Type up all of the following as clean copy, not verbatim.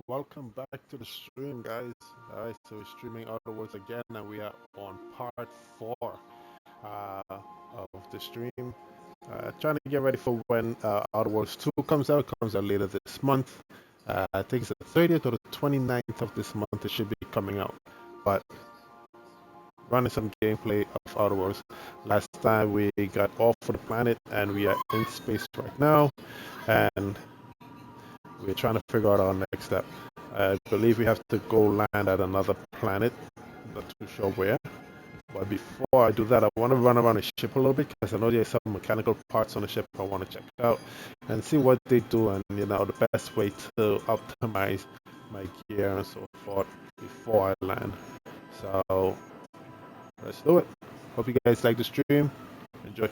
welcome back to the stream, guys. Alright, so we're streaming Outer Worlds again, and we are on part four of the stream. Trying to get ready for when Outer Worlds 2 comes out. It comes out later this month. I think it's the 30th or the 29th of this month. It should be coming out. But running some gameplay of Outer Worlds. Last time we got off of the planet, and we are in space right now, and we're trying to figure out our next step. I believe we have to go land at another planet. Not too sure where. But before I do that, I want to run around the ship a little bit because I know there's some mechanical parts on the ship I want to check out and see what they do and the best way to optimize my gear and so forth before I land. So let's do it. Hope you guys like the stream. Enjoy.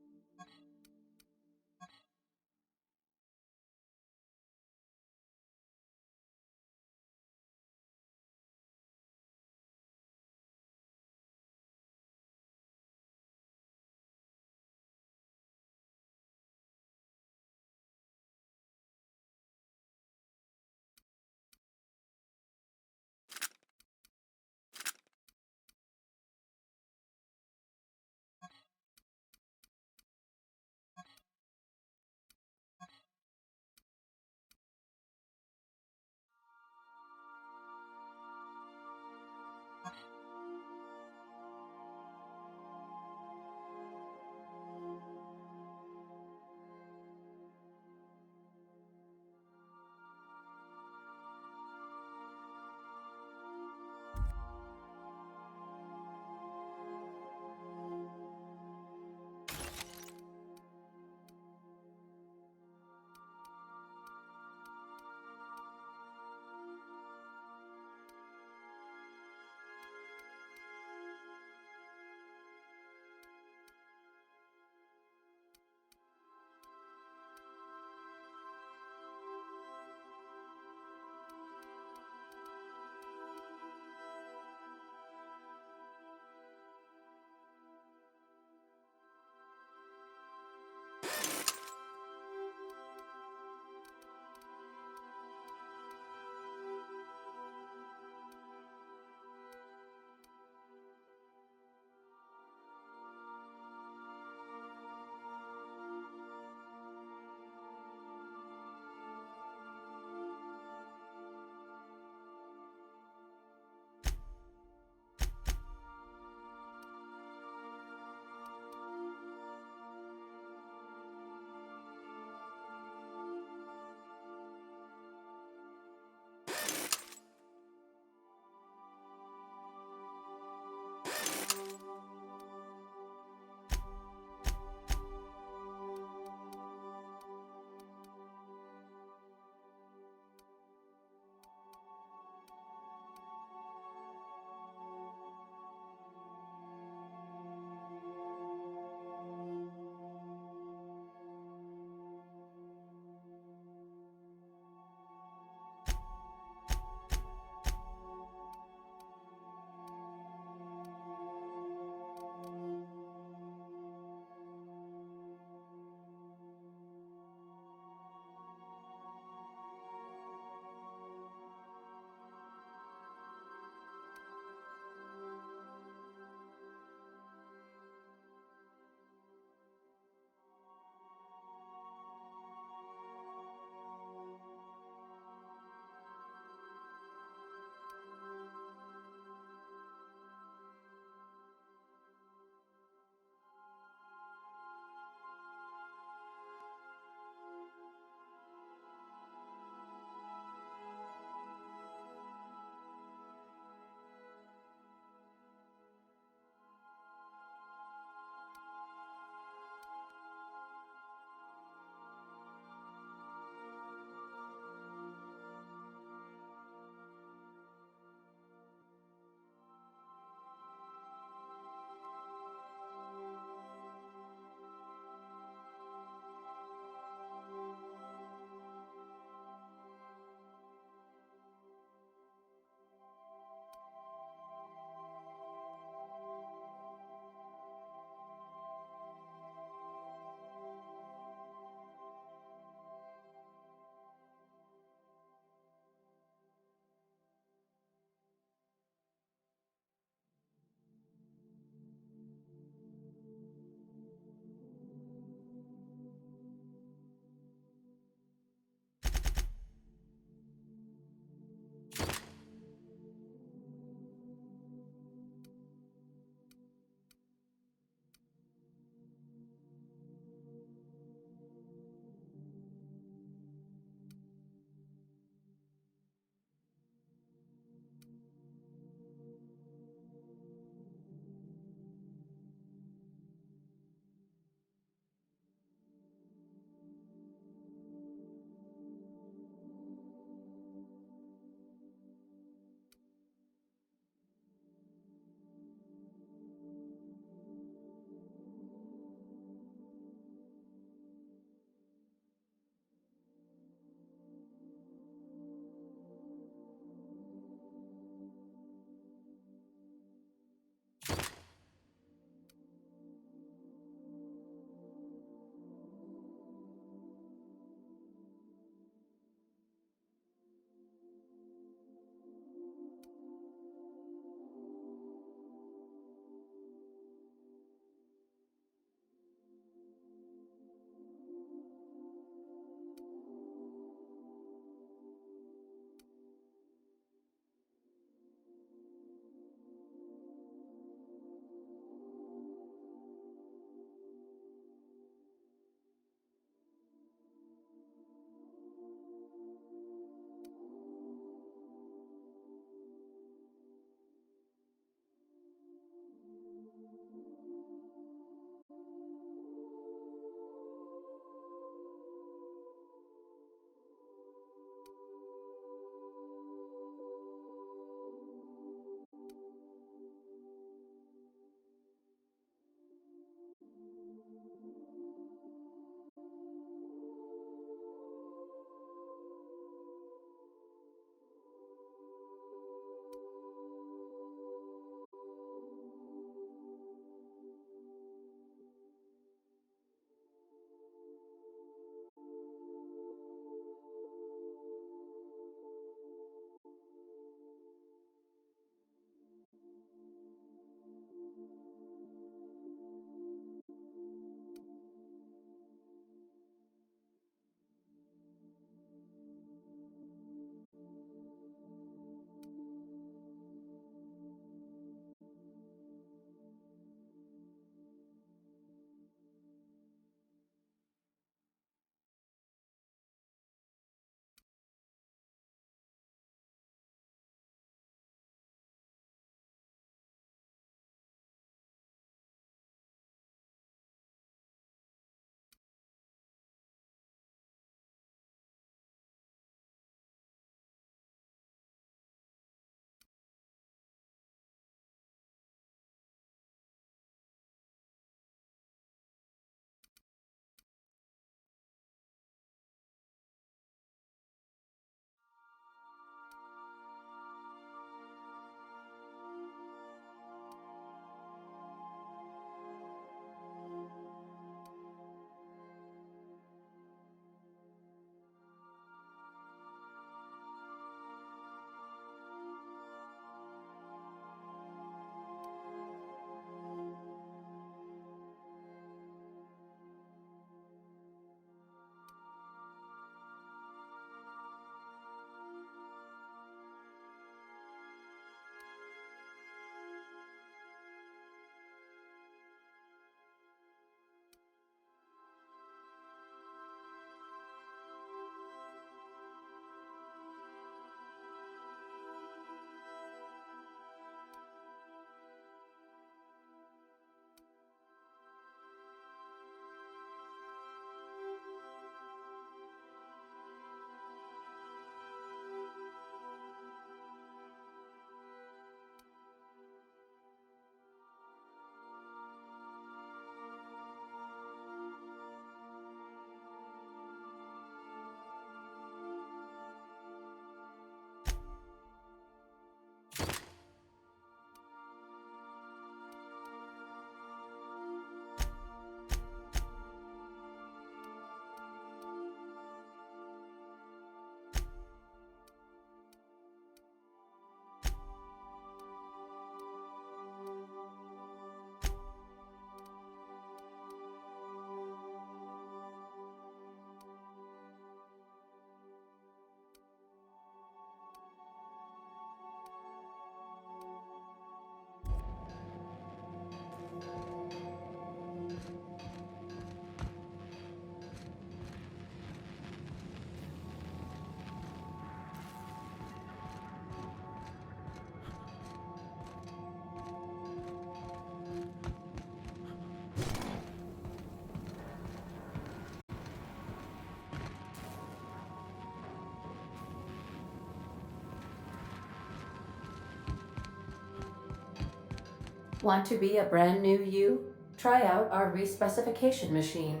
Want to be a brand new you? Try out our respecification machine.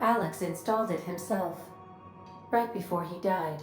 Alex installed it himself, right before he died.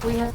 We have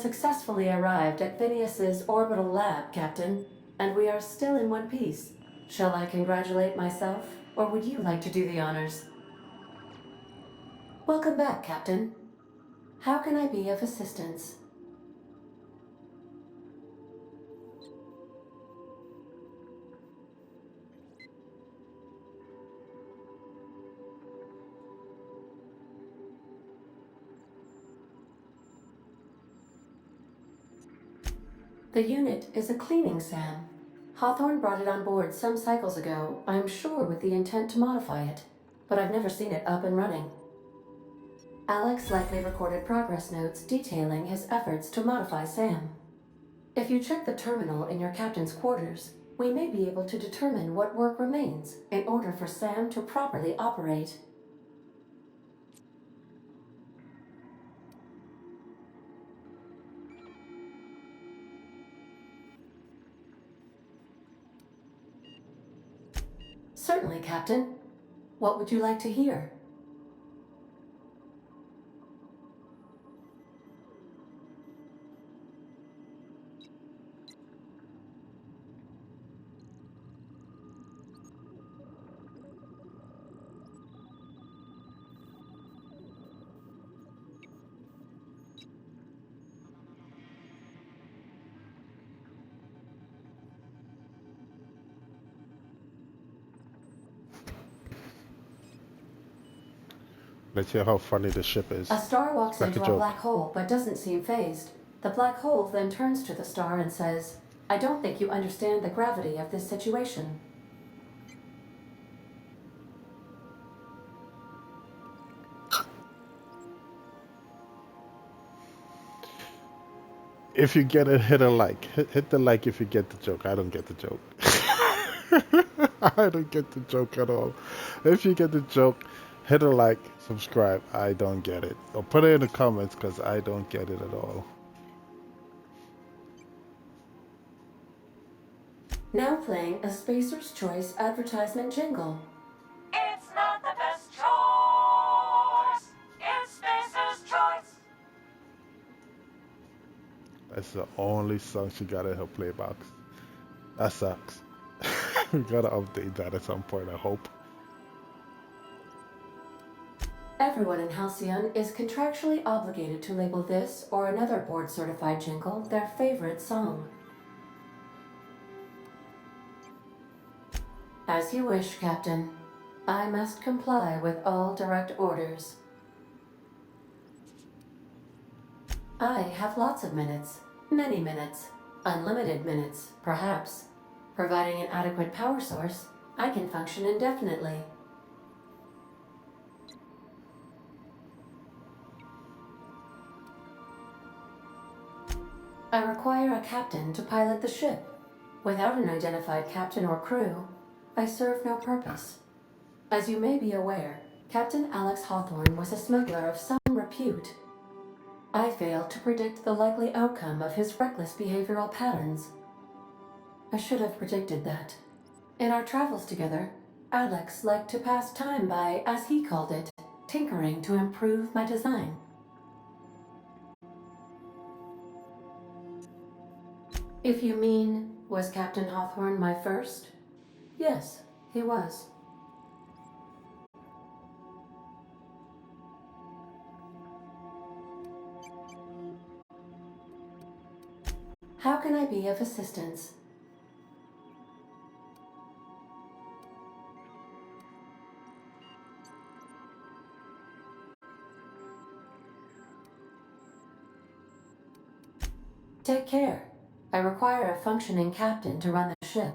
successfully arrived at Phineas's orbital lab, Captain, and we are still in one piece. Shall I congratulate myself, or would you like to do the honors? Welcome back, Captain. How can I be of assistance? The unit is a cleaning SAM. Hawthorne brought it on board some cycles ago, I'm sure with the intent to modify it, but I've never seen it up and running. Alex likely recorded progress notes detailing his efforts to modify SAM. If you check the terminal in your captain's quarters, we may be able to determine what work remains in order for SAM to properly operate. Certainly, Captain. What would you like to hear? Let's hear how funny the ship is. A star walks Like a into a joke. black hole but doesn't seem phased. The black hole then turns to the star and says, I don't think you understand the gravity of this situation. If you get it, hit a like. Hit the like if you get the joke. I don't get the joke. I don't get the joke at all. If you get the joke, hit a like, subscribe. I don't get it. Or put it in the comments because I don't get it at all. Now playing a Spacer's Choice advertisement jingle. It's not the best choice. It's Spacer's choice. That's the only song she got in her playbox. That sucks. We gotta update that at some point, I hope. Everyone in Halcyon is contractually obligated to label this or another board-certified jingle their favorite song. As you wish, Captain. I must comply with all direct orders. I have lots of minutes. Many minutes. Unlimited minutes, perhaps. Providing an adequate power source, I can function indefinitely. I require a captain to pilot the ship. Without an identified captain or crew, I serve no purpose. As you may be aware, Captain Alex Hawthorne was a smuggler of some repute. I failed to predict the likely outcome of his reckless behavioral patterns. I should have predicted that. In our travels together, Alex liked to pass time by, as he called it, tinkering to improve my design. If you mean, was Captain Hawthorne my first? Yes, he was. How can I be of assistance? Take care. I require a functioning captain to run the ship.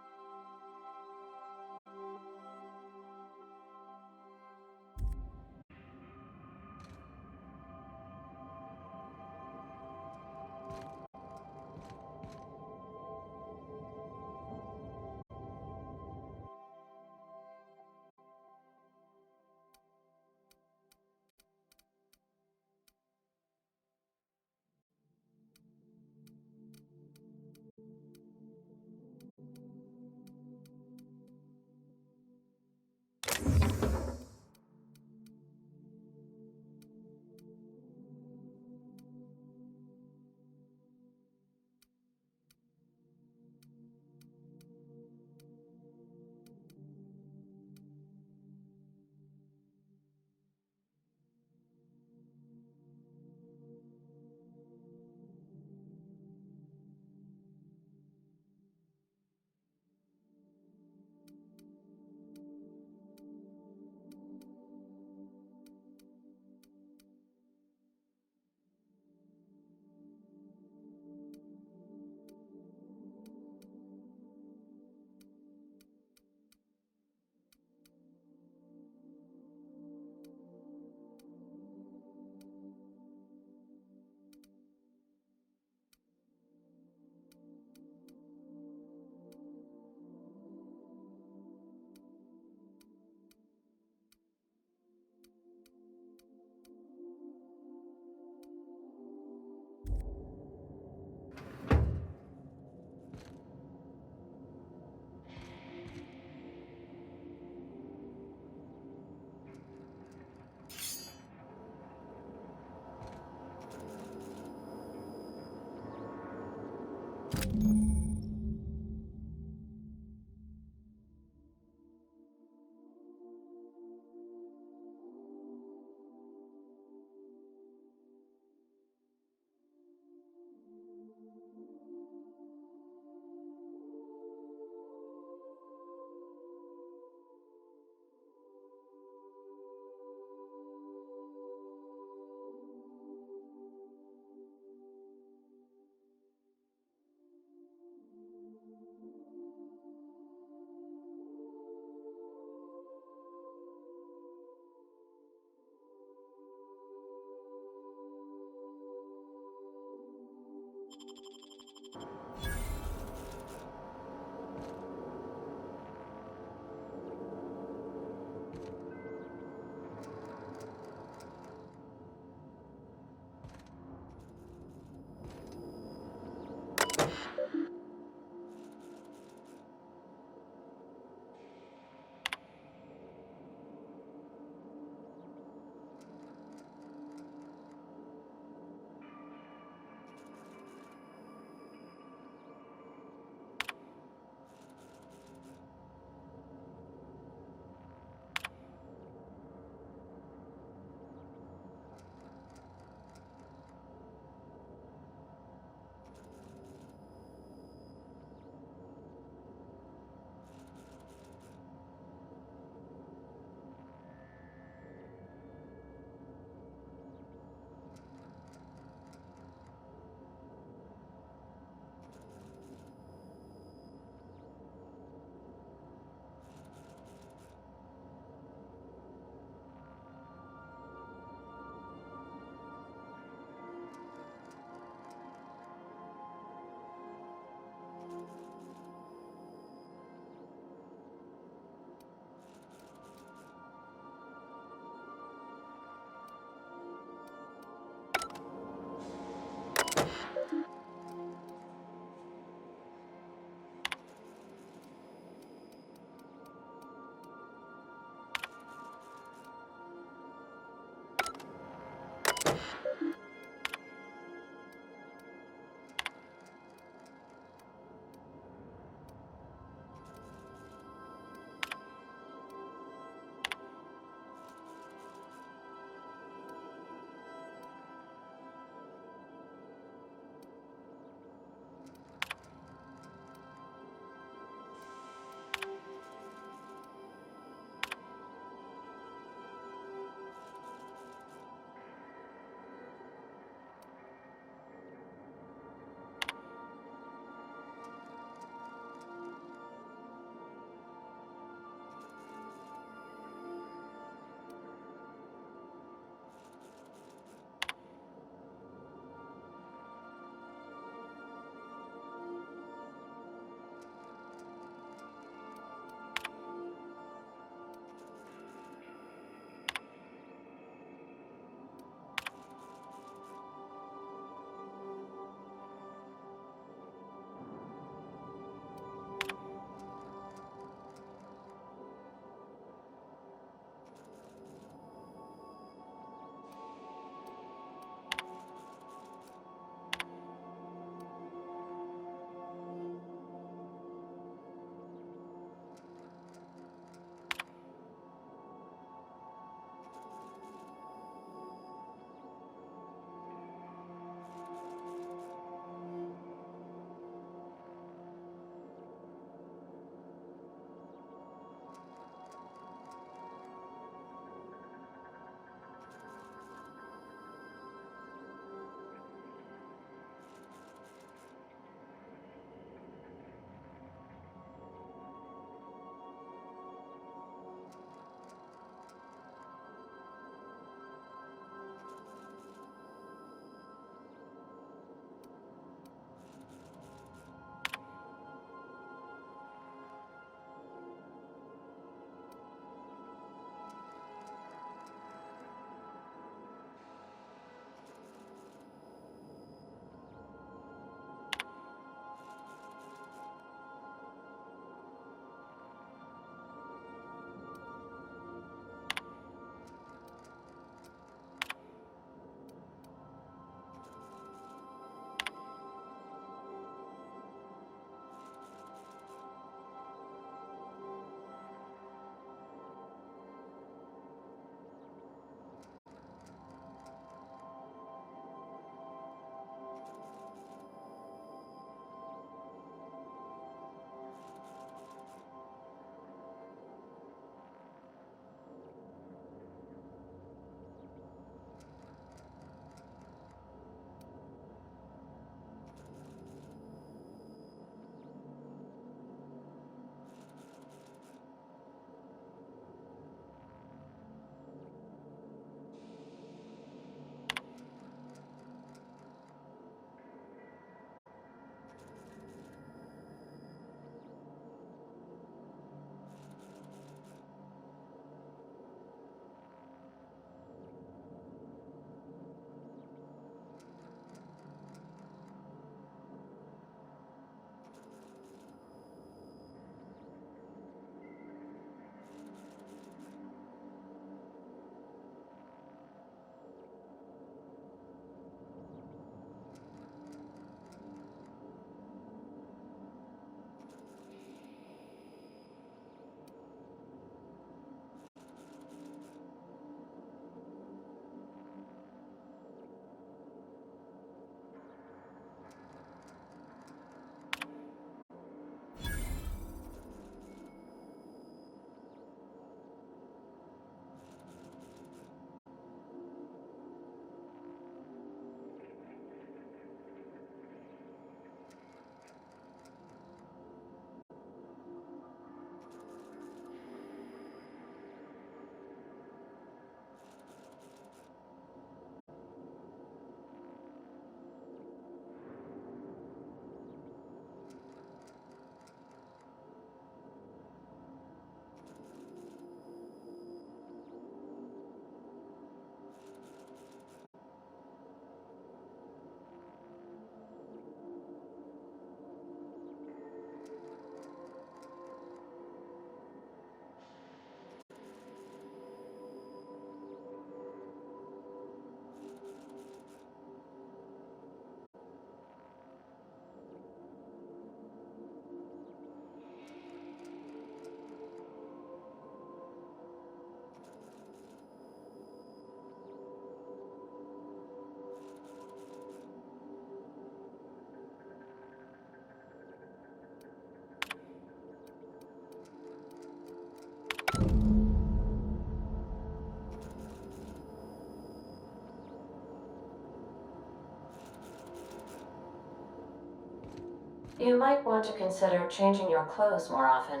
You might want to consider changing your clothes more often.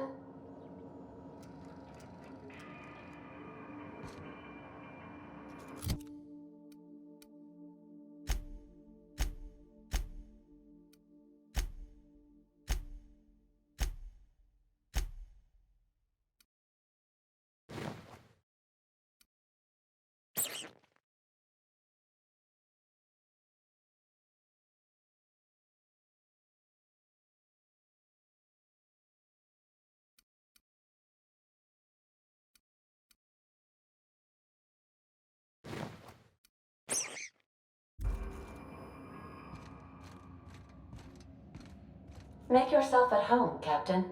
Make yourself at home, Captain.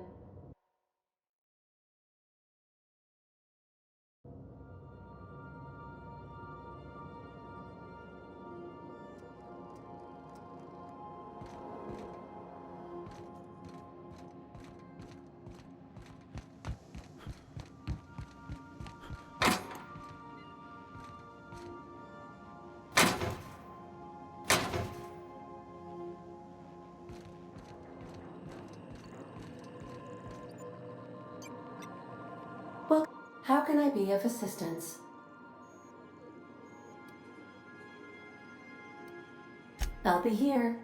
Well, how can I be of assistance? I'll be here.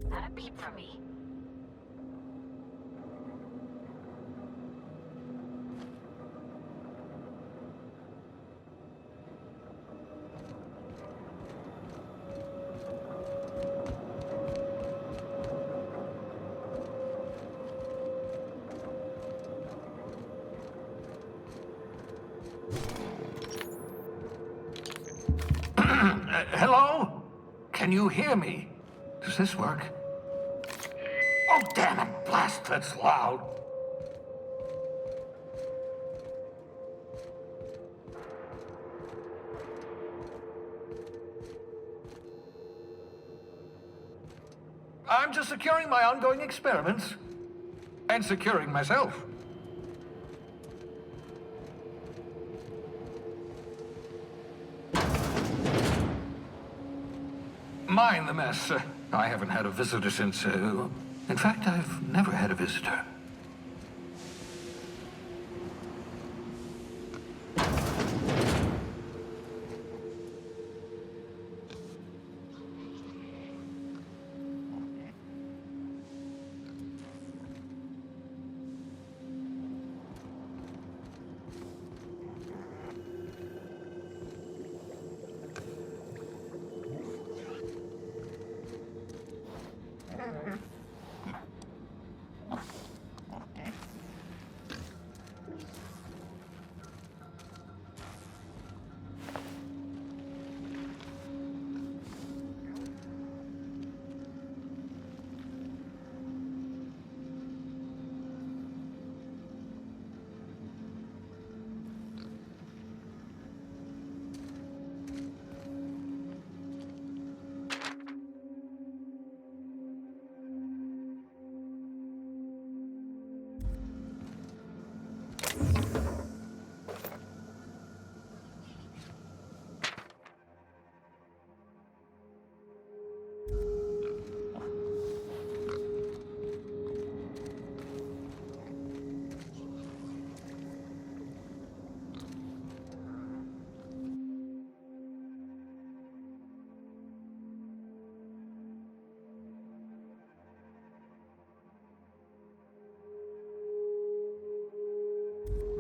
Not a beep from me. Hello? Can you hear me? Does this work? Oh, damn it! Blast, that's loud. I'm just securing my ongoing experiments. And securing myself. Mind the mess. I haven't had a visitor since, in fact, I've never had a visitor.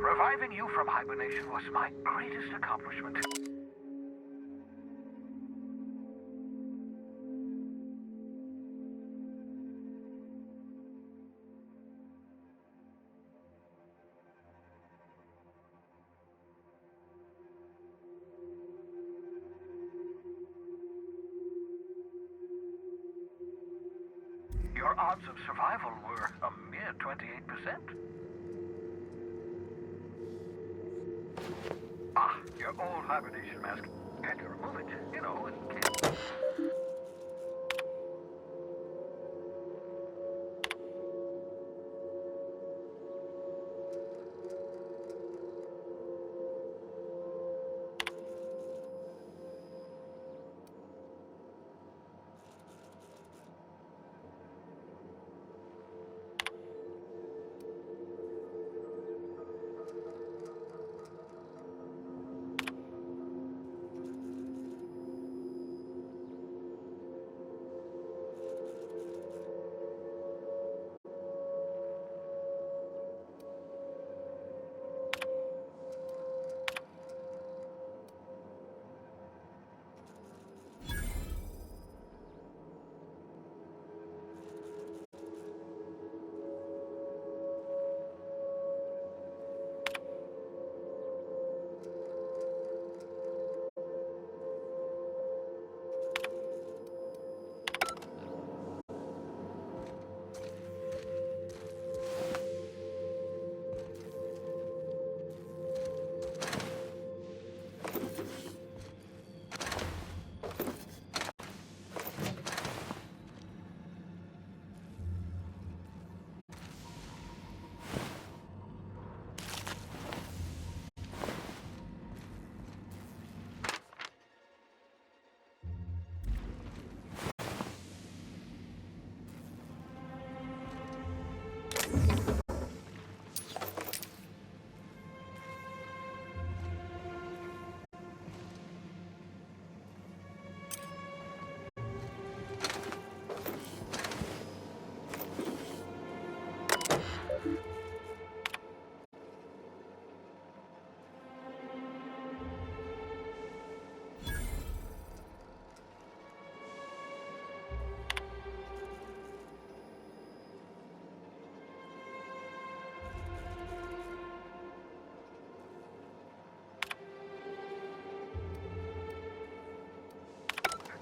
Reviving you from hibernation was my greatest accomplishment. Your odds of survival were a mere 28%. Ah, your old hibernation mask. Had to remove it, you know, in case...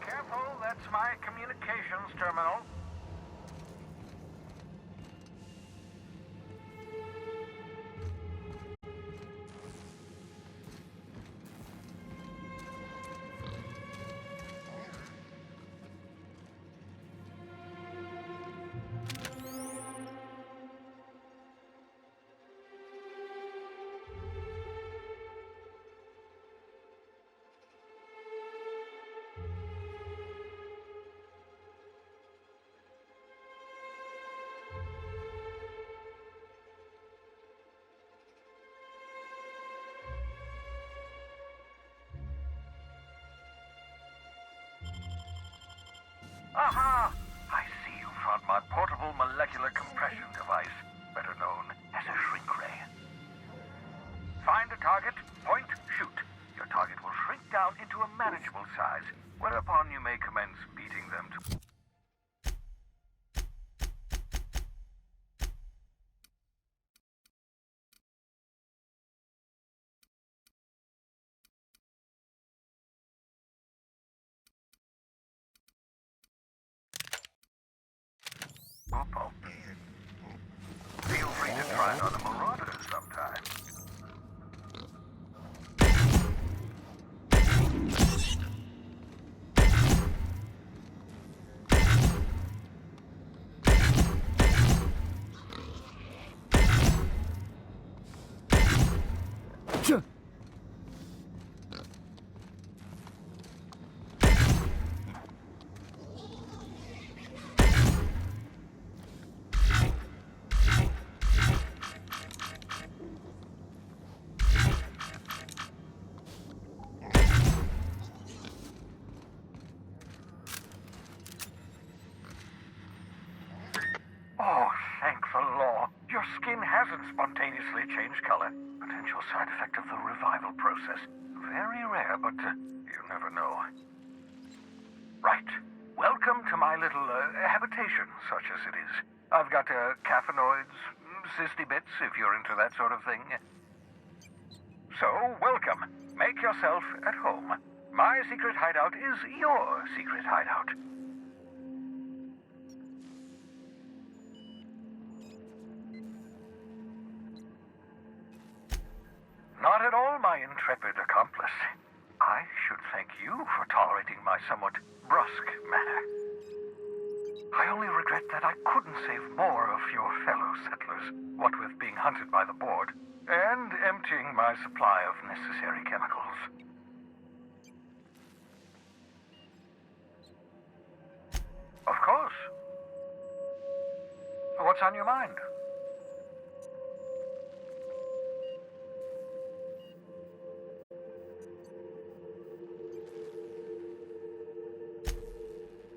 Careful, that's my communications terminal. Aha! I see you found my portable molecular compression device, better known as a shrink ray. Find a target, point, shoot. Your target will shrink down into a manageable size, whereupon you may commence beating them to... Oh. Feel free to try it on a marauder sometime. Oh, thank the law. You're your skin hasn't spontaneously changed color. Potential side effect of the revival process. Very rare, but you never know. Right. Welcome to my little habitation, such as it is. I've got caffeinoids, cysty bits, if you're into that sort of thing. So, welcome. Make yourself at home. My secret hideout is your secret hideout. Not at all, my intrepid accomplice. I should thank you for tolerating my somewhat brusque manner. I only regret that I couldn't save more of your fellow settlers, what with being hunted by the board, and emptying my supply of necessary chemicals. Of course. What's on your mind?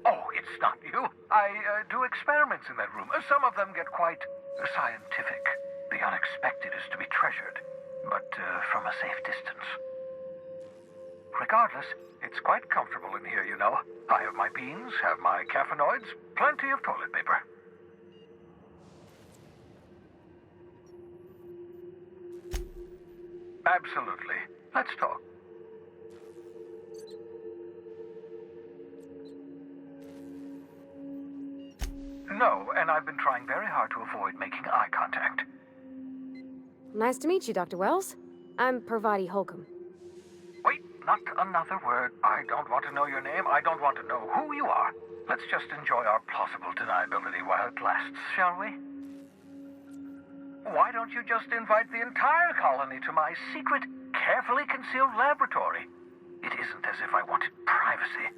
Oh, it's not you. I do experiments in that room. Some of them get quite scientific. The unexpected is to be treasured, but from a safe distance. Regardless, it's quite comfortable in here, you know. I have my beans, have my caffeinoids, plenty of toilet paper. Absolutely. Let's talk. No, and I've been trying very hard to avoid making eye contact. Nice to meet you, Dr. Wells. I'm Parvati Holcomb. Wait, not another word. I don't want to know your name. I don't want to know who you are. Let's just enjoy our plausible deniability while it lasts, shall we? Why don't you just invite the entire colony to my secret, carefully concealed laboratory? It isn't as if I wanted privacy.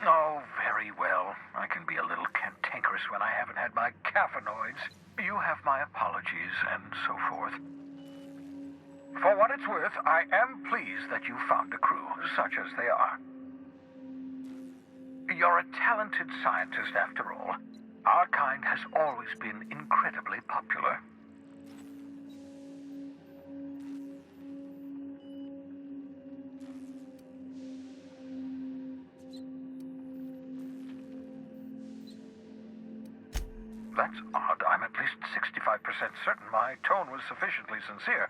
Oh, very well. I can be a little cantankerous when I haven't had my caffeinoids. You have my apologies, and so forth. For what it's worth, I am pleased that you found a crew, such as they are. You're a talented scientist, after all. Our kind has always been incredibly popular. That's odd. I'm at least 65% certain my tone was sufficiently sincere.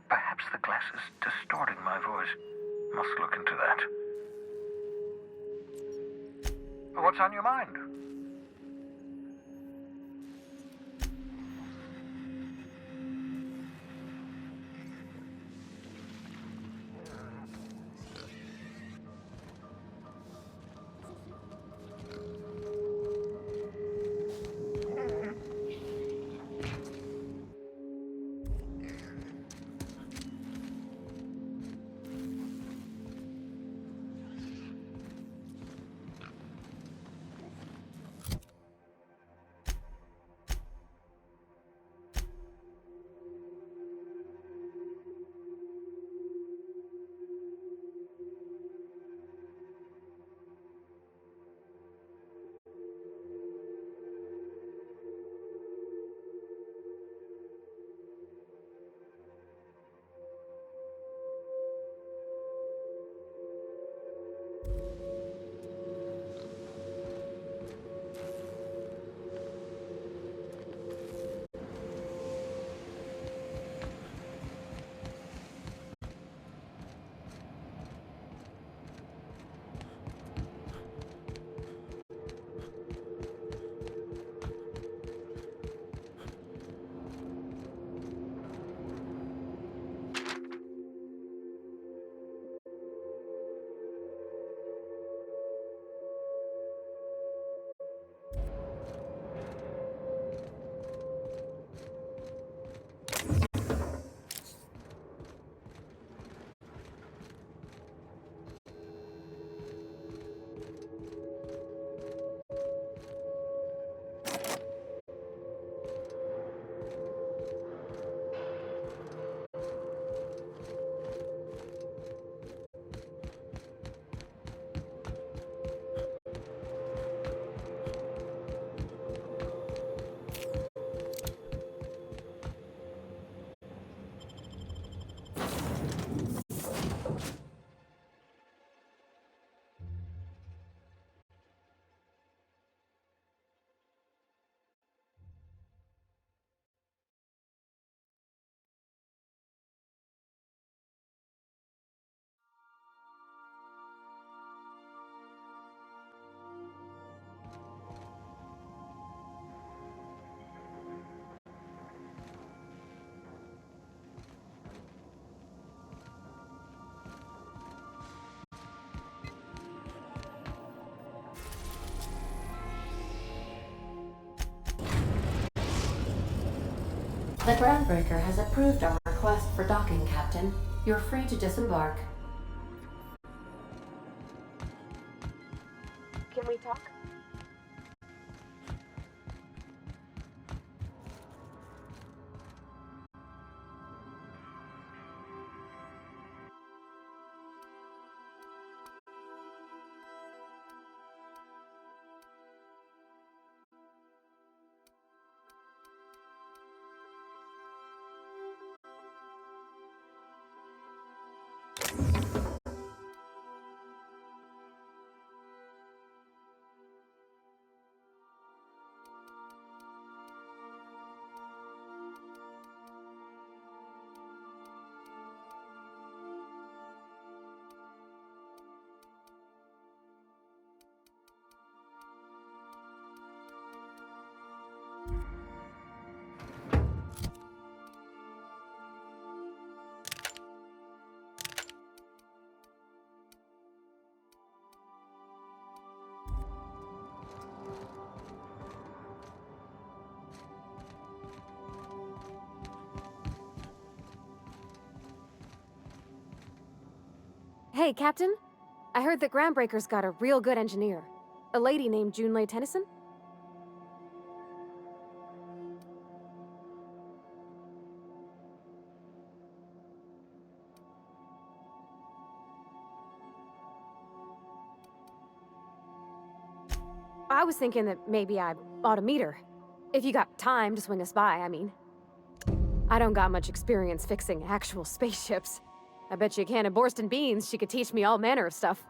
Perhaps the glass is distorting my voice. Must look into that. What's on your mind? The Groundbreaker has approved our request for docking, Captain. You're free to disembark. Can we talk? Hey, Captain. I heard that Groundbreaker's got a real good engineer. A lady named Junlei Tennyson? I was thinking that maybe I ought to meet her. If you got time to swing us by, I mean. I don't got much experience fixing actual spaceships. I bet you a can of Borston beans she could teach me all manner of stuff.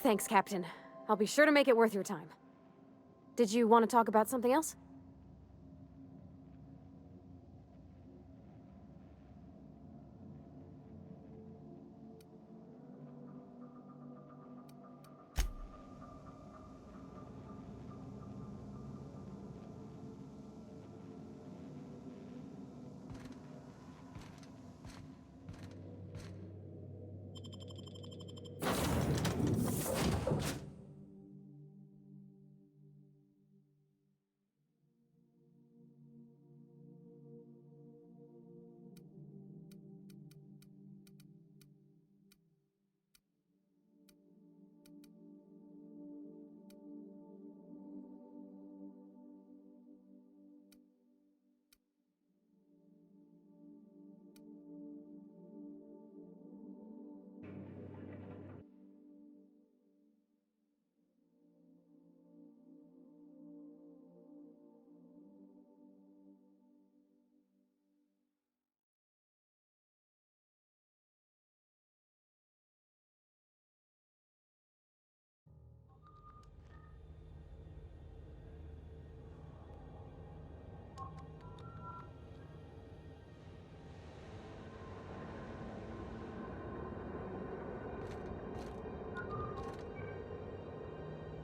Thanks, Captain. I'll be sure to make it worth your time. Did you want to talk about something else?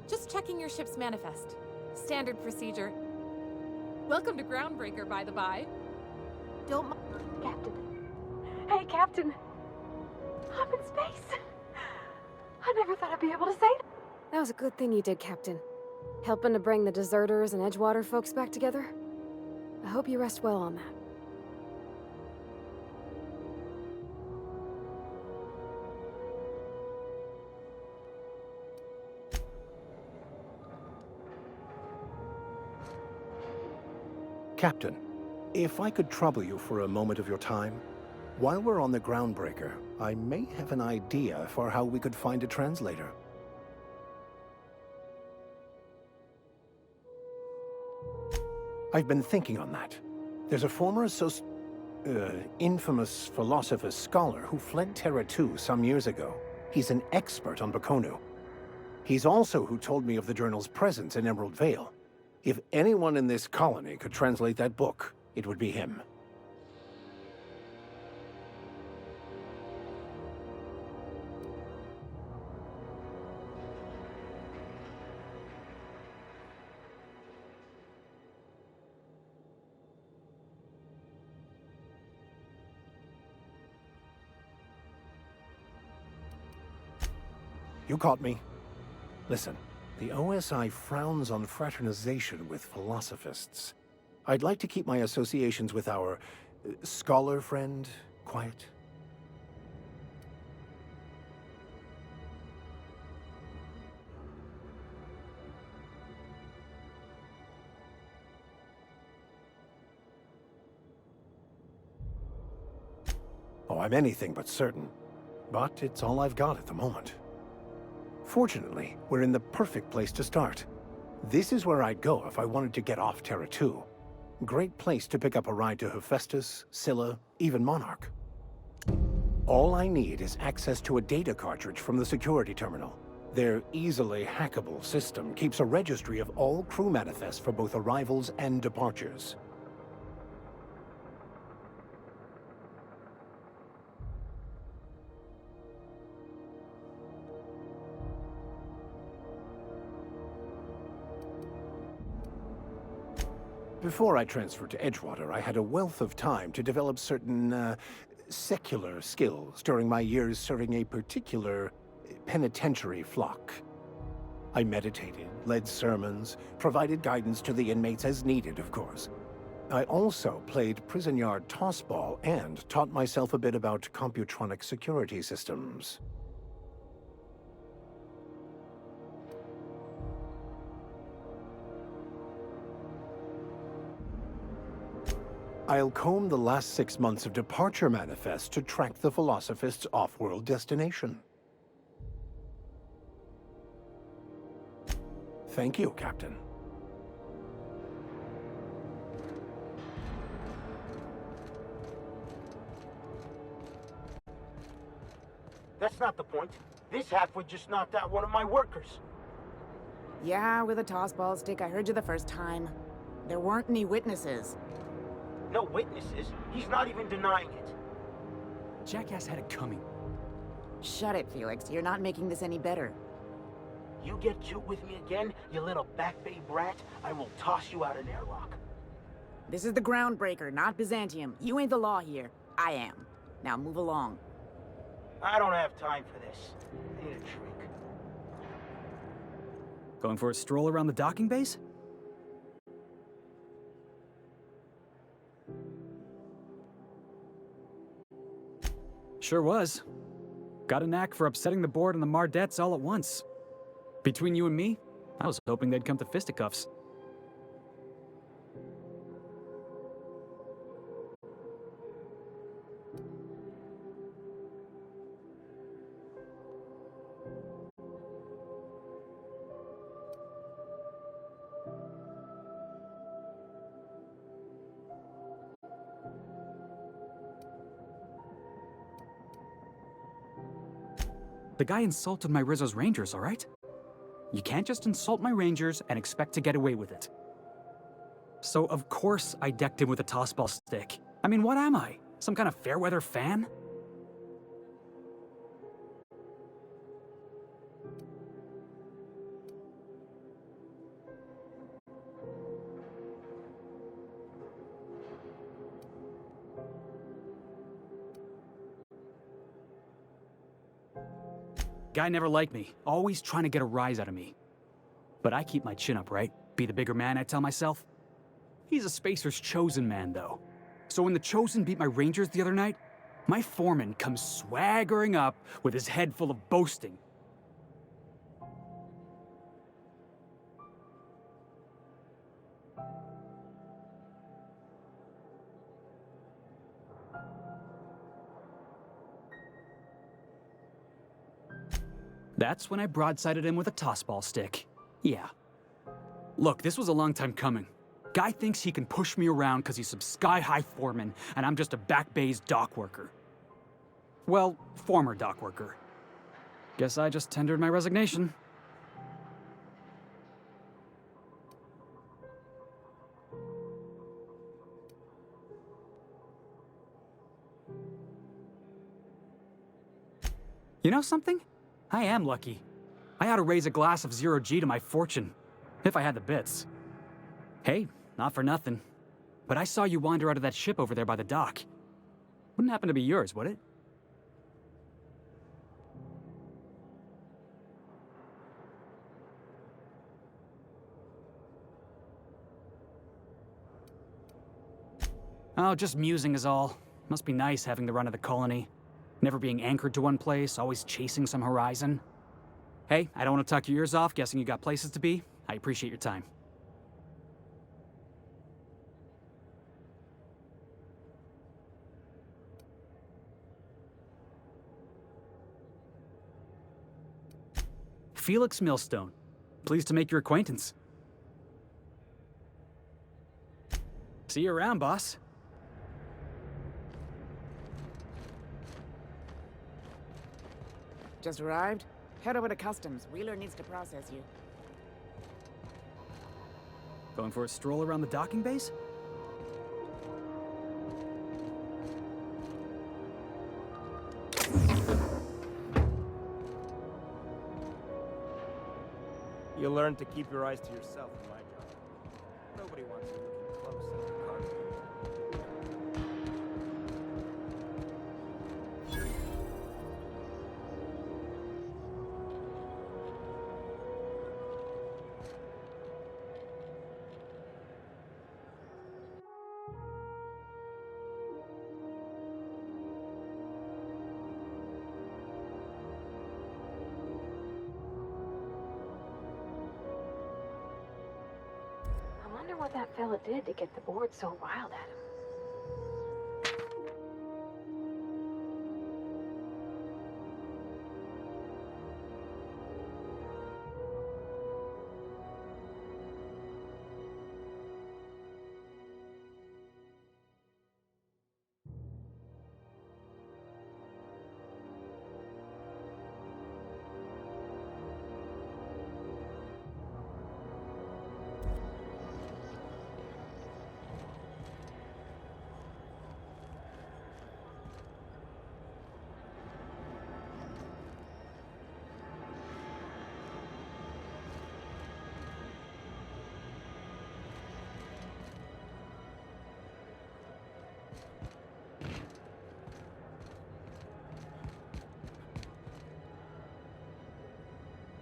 Just checking your ship's manifest. Standard procedure. Welcome to Groundbreaker, by the by. Don't Captain. Hey, Captain. I'm in space. I never thought I'd be able to say that. That was a good thing you did, Captain. Helping to bring the deserters and Edgewater folks back together. I hope you rest well on that. Captain, if I could trouble you for a moment of your time, while we're on the Groundbreaker, I may have an idea for how we could find a translator. I've been thinking on that. There's a former infamous philosopher scholar who fled Terra 2 some years ago. He's an expert on Bakonu. He's also who told me of the journal's presence in Emerald Vale. If anyone in this colony could translate that book, it would be him. You caught me. Listen, the OSI frowns on fraternization with philosophists. I'd like to keep my associations with our scholar friend quiet. Oh, I'm anything but certain. But it's all I've got at the moment. Fortunately, we're in the perfect place to start. This is where I'd go if I wanted to get off Terra 2. Great place to pick up a ride to Hephaestus, Scylla, even Monarch. All I need is access to a data cartridge from the security terminal. Their easily hackable system keeps a registry of all crew manifests for both arrivals and departures. Before I transferred to Edgewater, I had a wealth of time to develop certain, secular skills during my years serving a particular penitentiary flock. I meditated, led sermons, provided guidance to the inmates as needed, of course. I also played prison yard tossball and taught myself a bit about computronic security systems. I'll comb the last 6 months of departure manifest to track the Philosophist's off-world destination. Thank you, Captain. That's not the point. This halfwit just knocked out one of my workers. Yeah, with a tossball stick, I heard you the first time. There weren't any witnesses. No witnesses? He's not even denying it. Jackass had it coming. Shut it, Felix. You're not making this any better. You get cute with me again, you little Back Bay brat, I will toss you out an airlock. This is the Groundbreaker, not Byzantium. You ain't the law here. I am. Now move along. I don't have time for this. I need a drink. Going for a stroll around the docking base? Sure was. Got a knack for upsetting the board and the Mardettes all at once. Between you and me, I was hoping they'd come to fisticuffs. The guy insulted my Rizzo's Rangers, all right? You can't just insult my Rangers and expect to get away with it. So of course I decked him with a tossball stick. I mean, what am I? Some kind of fair-weather fan? Guy never liked me, always trying to get a rise out of me. But I keep my chin up, right? Be the bigger man, I tell myself. He's a Spacer's chosen man, though. So when the Chosen beat my Rangers the other night, my foreman comes swaggering up with his head full of boasting. That's when I broadsided him with a tossball stick. Yeah. Look, this was a long time coming. Guy thinks he can push me around because he's some sky-high foreman, and I'm just a back bay's dock worker. Well, former dock worker. Guess I just tendered my resignation. You know something? I am lucky. I ought to raise a glass of zero-G to my fortune, if I had the bits. Hey, not for nothing, but I saw you wander out of that ship over there by the dock. Wouldn't happen to be yours, would it? Oh, just musing is all. Must be nice having the run of the colony. Never being anchored to one place, always chasing some horizon. Hey, I don't want to talk your ears off, guessing you got places to be. I appreciate your time. Felix Millstone. Pleased to make your acquaintance. See you around, boss. Just arrived? Head over to customs. Wheeler needs to process you. Going for a stroll around the docking base? You learn to keep your eyes to yourself in my job. Nobody wants you looking close at the cargo. I wonder what that fella did to get the board so riled at him.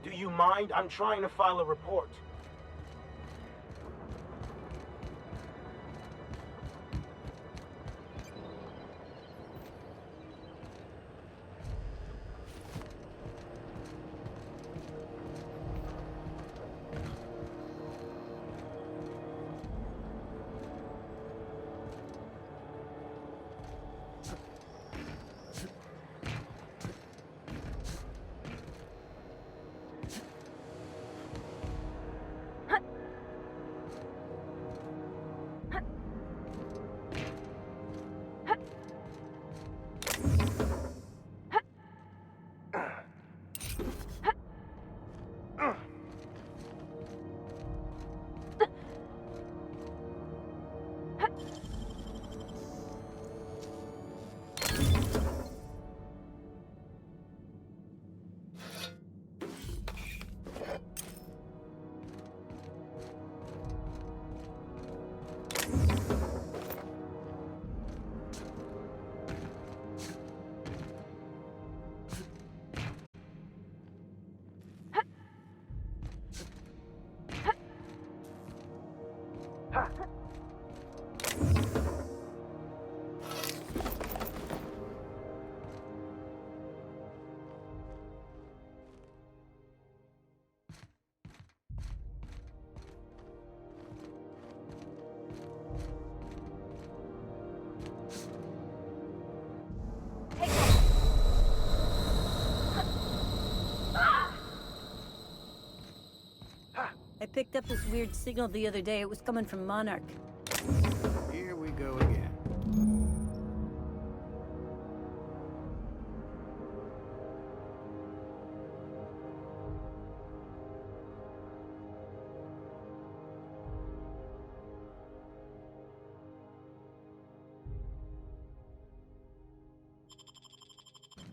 Do you mind? I'm trying to file a report. picked up this weird signal the other day. It was coming from Monarch. Here we go again.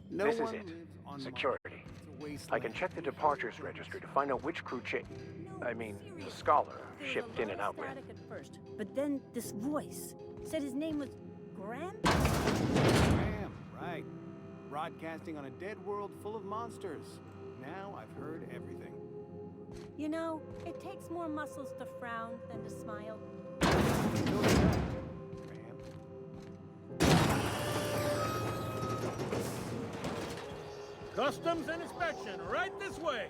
This is it. Security. I can check the departures registry to find out which crew the scholar shipped in and out with. At first, but then this voice said his name was Graham? Graham, right. Broadcasting on a dead world full of monsters. Now I've heard everything. You know, it takes more muscles to frown than to smile. Customs and inspection, right this way.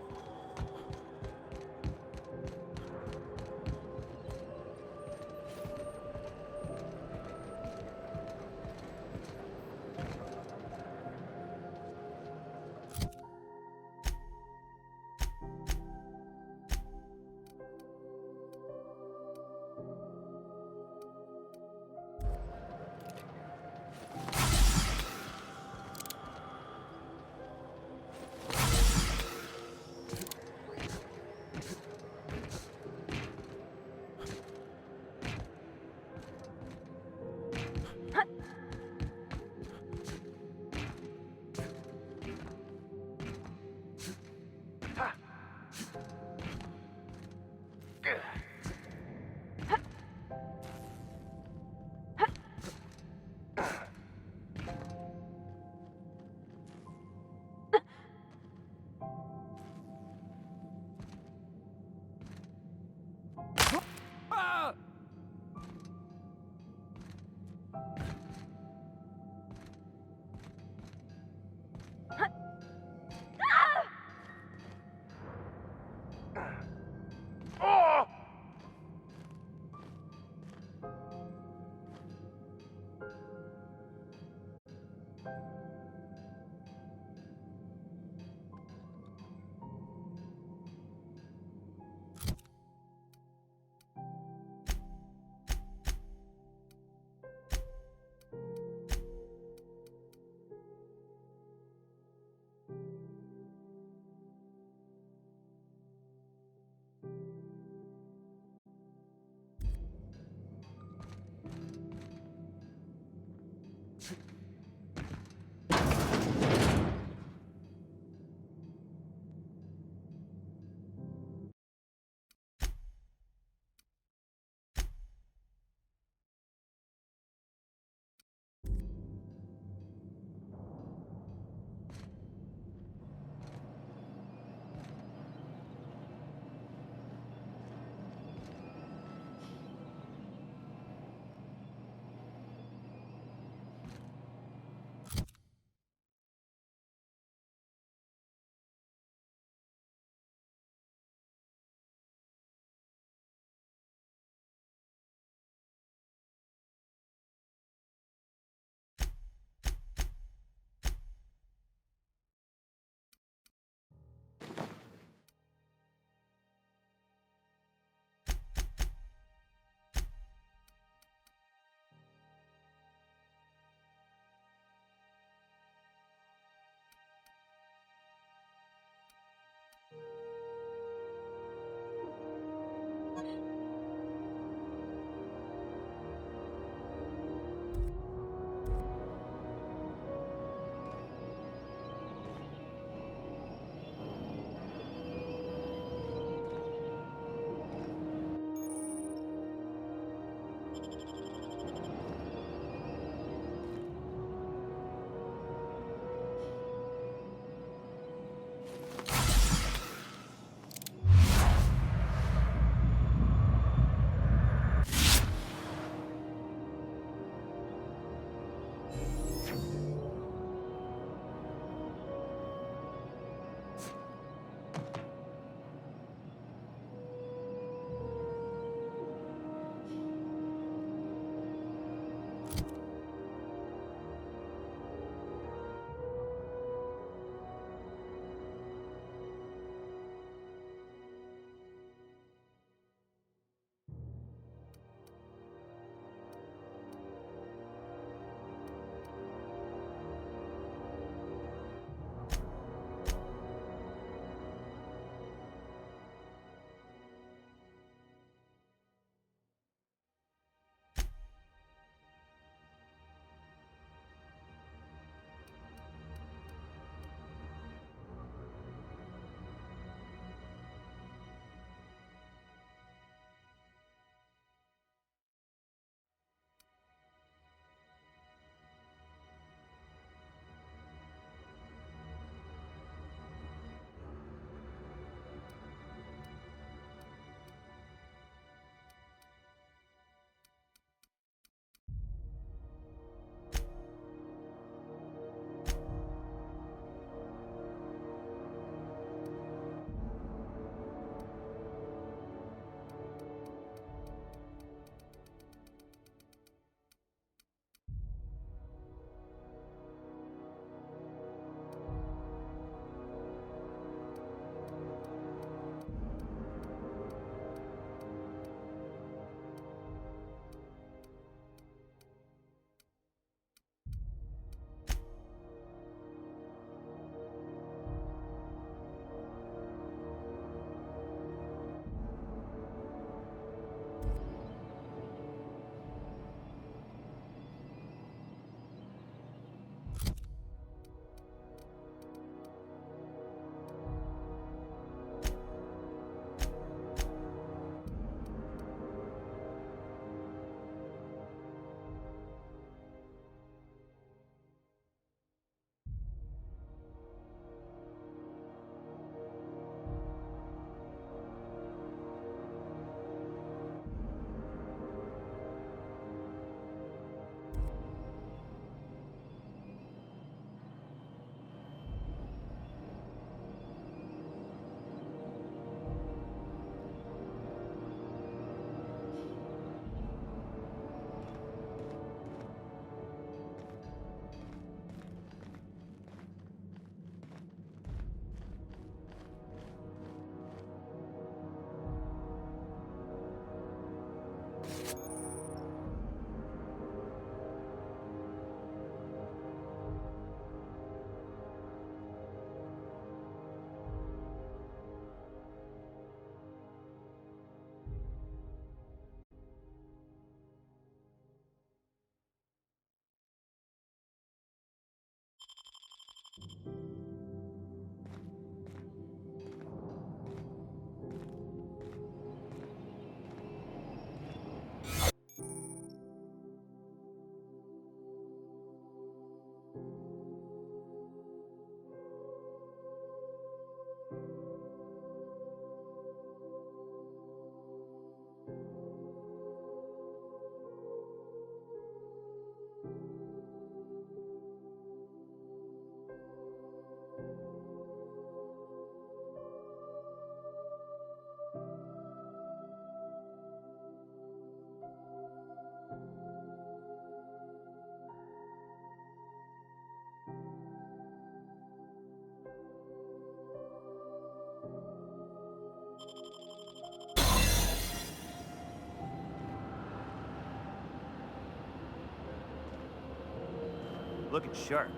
Looking sharp.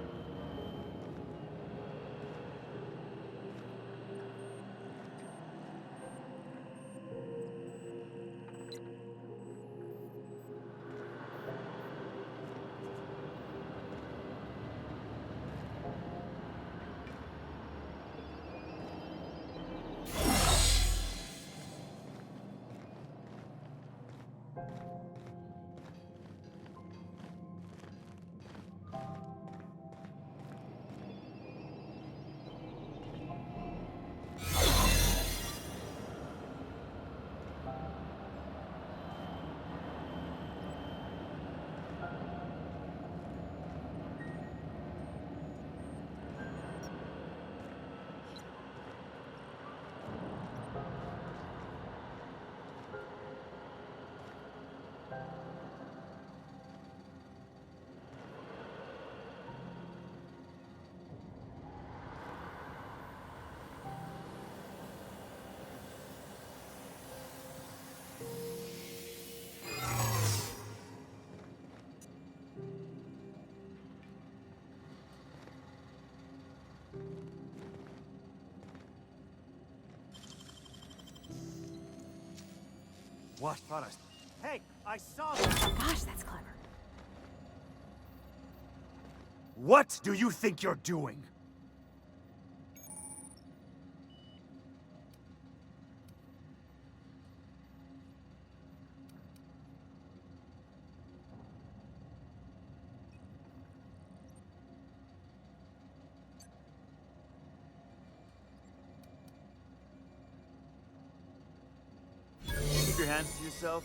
What? Thought us. Hey, I saw that. Gosh, that's clever. What do you think you're doing? Keep your hands to yourself.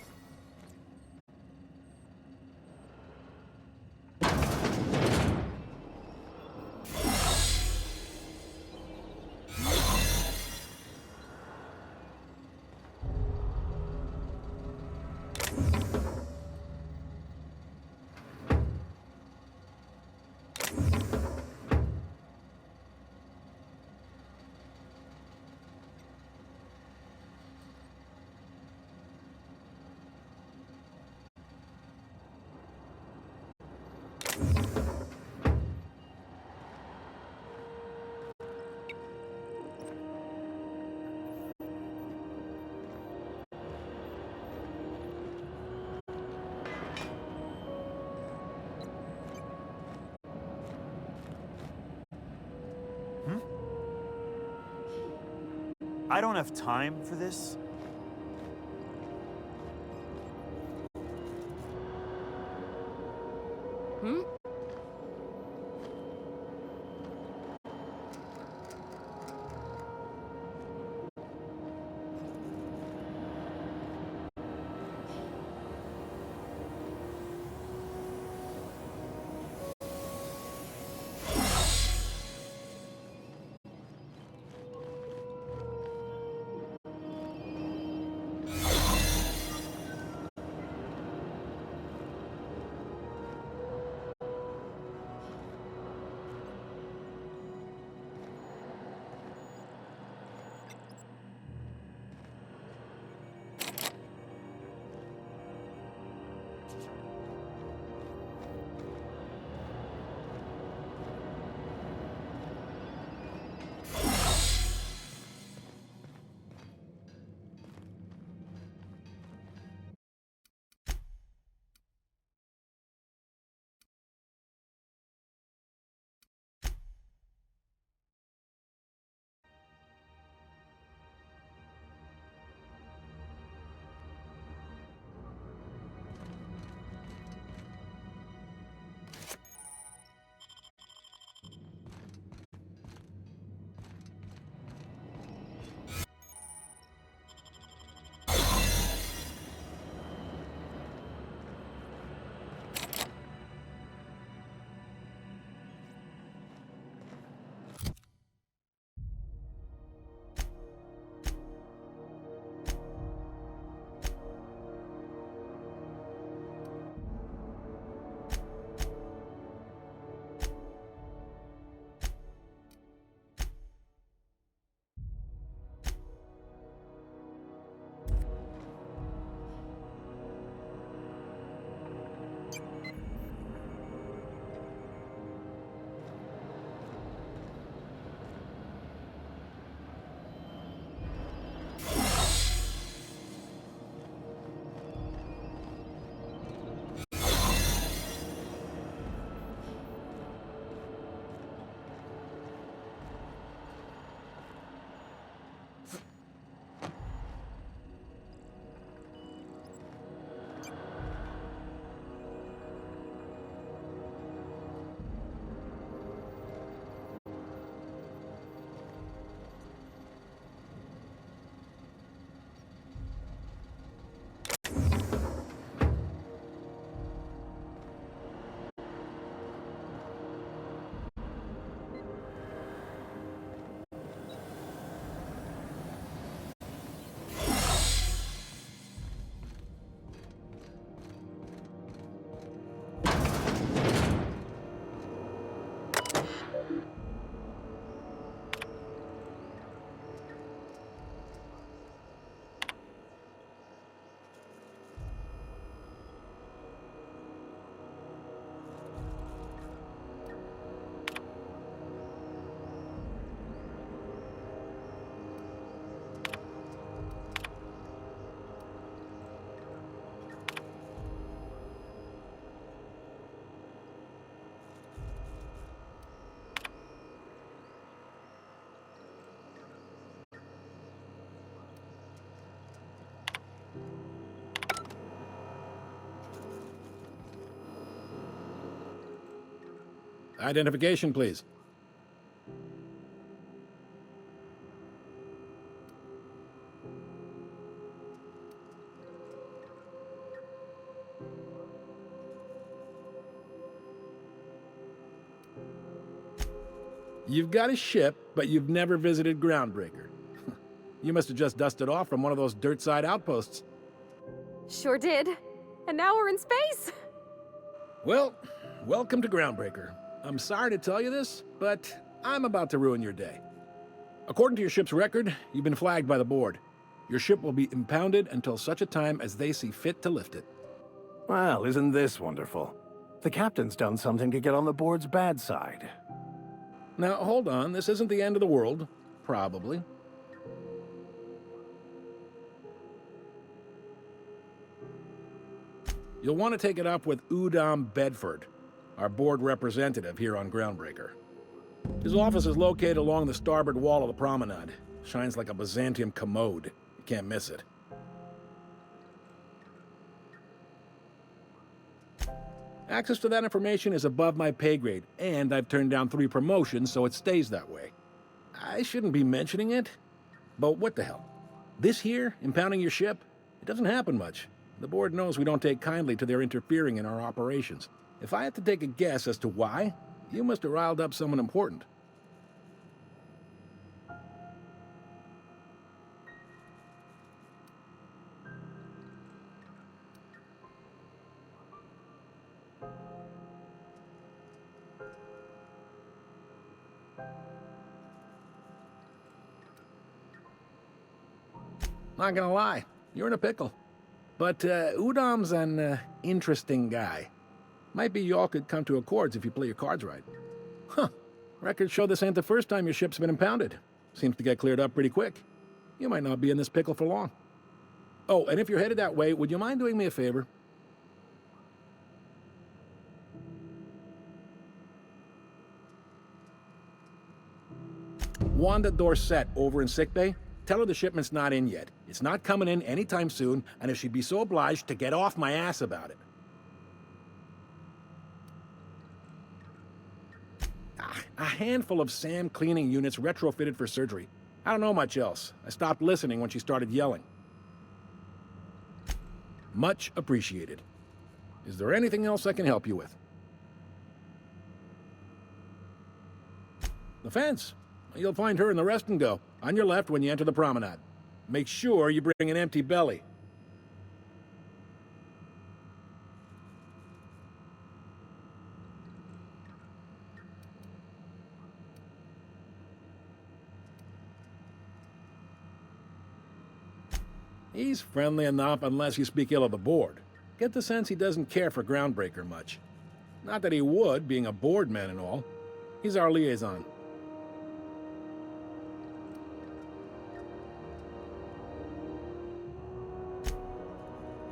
I don't have time for this. Hmm? Identification, please. You've got a ship, but you've never visited Groundbreaker. You must have just dusted off from one of those dirt-side outposts. Sure did. And now we're in space! Well, welcome to Groundbreaker. I'm sorry to tell you this, but I'm about to ruin your day. According to your ship's record, you've been flagged by the board. Your ship will be impounded until such a time as they see fit to lift it. Well, isn't this wonderful? The captain's done something to get on the board's bad side. Now, hold on. This isn't the end of the world. Probably. You'll want to take it up with Udom Bedford, our board representative here on Groundbreaker. His office is located along the starboard wall of the promenade. Shines like a Byzantium commode. You can't miss it. Access to that information is above my pay grade, and I've turned down 3 promotions, so it stays that way. I shouldn't be mentioning it, but what the hell? This here, impounding your ship, it doesn't happen much. The board knows we don't take kindly to their interfering in our operations. If I had to take a guess as to why, you must have riled up someone important. Not gonna lie, you're in a pickle. But Udom's an interesting guy. Might be y'all could come to accords if you play your cards right. Huh. Records show this ain't the first time your ship's been impounded. Seems to get cleared up pretty quick. You might not be in this pickle for long. Oh, and if you're headed that way, would you mind doing me a favor? Wanda Dorset over in sickbay? Tell her the shipment's not in yet. It's not coming in anytime soon, and if she'd be so obliged to get off my ass about it. A handful of SAM cleaning units retrofitted for surgery. I don't know much else. I stopped listening when she started yelling. Much appreciated. Is there anything else I can help you with? The fence. You'll find her in the rest and go, on your left when you enter the promenade. Make sure you bring an empty belly. He's friendly enough unless you speak ill of the board. Get the sense he doesn't care for Groundbreaker much. Not that he would, being a board man and all. He's our liaison.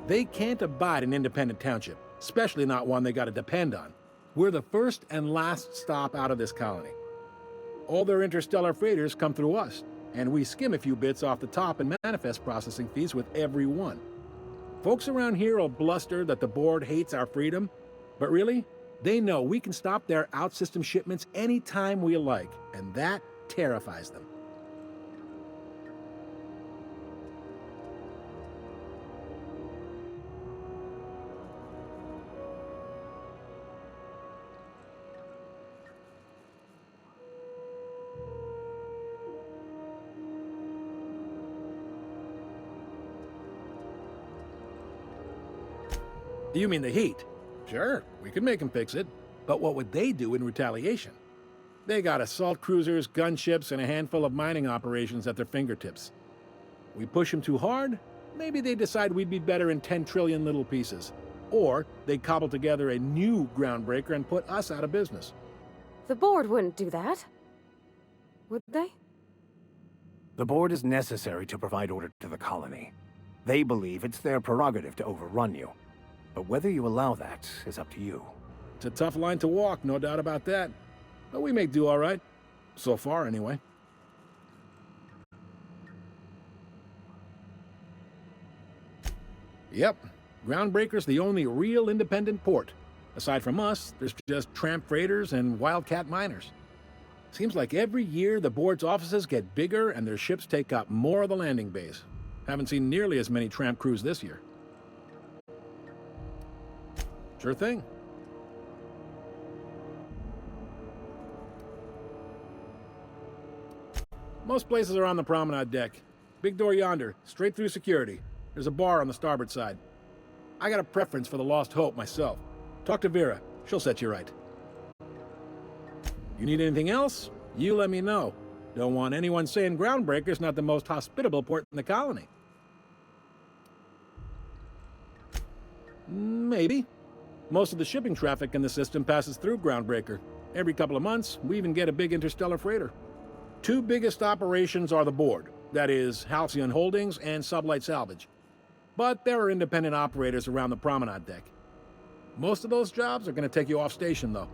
They can't abide an independent township, especially not one they gotta depend on. We're the first and last stop out of this colony. All their interstellar freighters come through us, and we skim a few bits off the top in manifest processing fees with every one. Folks around here will bluster that the board hates our freedom, but really, they know we can stop their out-system shipments anytime we like, and that terrifies them. You mean the heat? Sure, we could make them fix it. But what would they do in retaliation? They got assault cruisers, gunships, and a handful of mining operations at their fingertips. We push them too hard, maybe they decide we'd be better in 10 trillion little pieces. Or they'd cobble together a new Groundbreaker and put us out of business. The board wouldn't do that. Would they? The board is necessary to provide order to the colony. They believe it's their prerogative to overrun you. But whether you allow that is up to you. It's a tough line to walk, no doubt about that. But we may do all right. So far, anyway. Yep. Groundbreaker's the only real independent port. Aside from us, there's just tramp freighters and wildcat miners. Seems like every year the board's offices get bigger and their ships take up more of the landing bays. Haven't seen nearly as many tramp crews this year. Sure thing. Most places are on the promenade deck. Big door yonder, straight through security. There's a bar on the starboard side. I got a preference for the Lost Hope myself. Talk to Vera. She'll set you right. You need anything else? You let me know. Don't want anyone saying Groundbreaker's not the most hospitable port in the colony. Maybe. Most of the shipping traffic in the system passes through Groundbreaker. Every couple of months, we even get a big interstellar freighter. Two biggest operations are the board. That is, Halcyon Holdings and Sublight Salvage. But there are independent operators around the promenade deck. Most of those jobs are going to take you off station, though.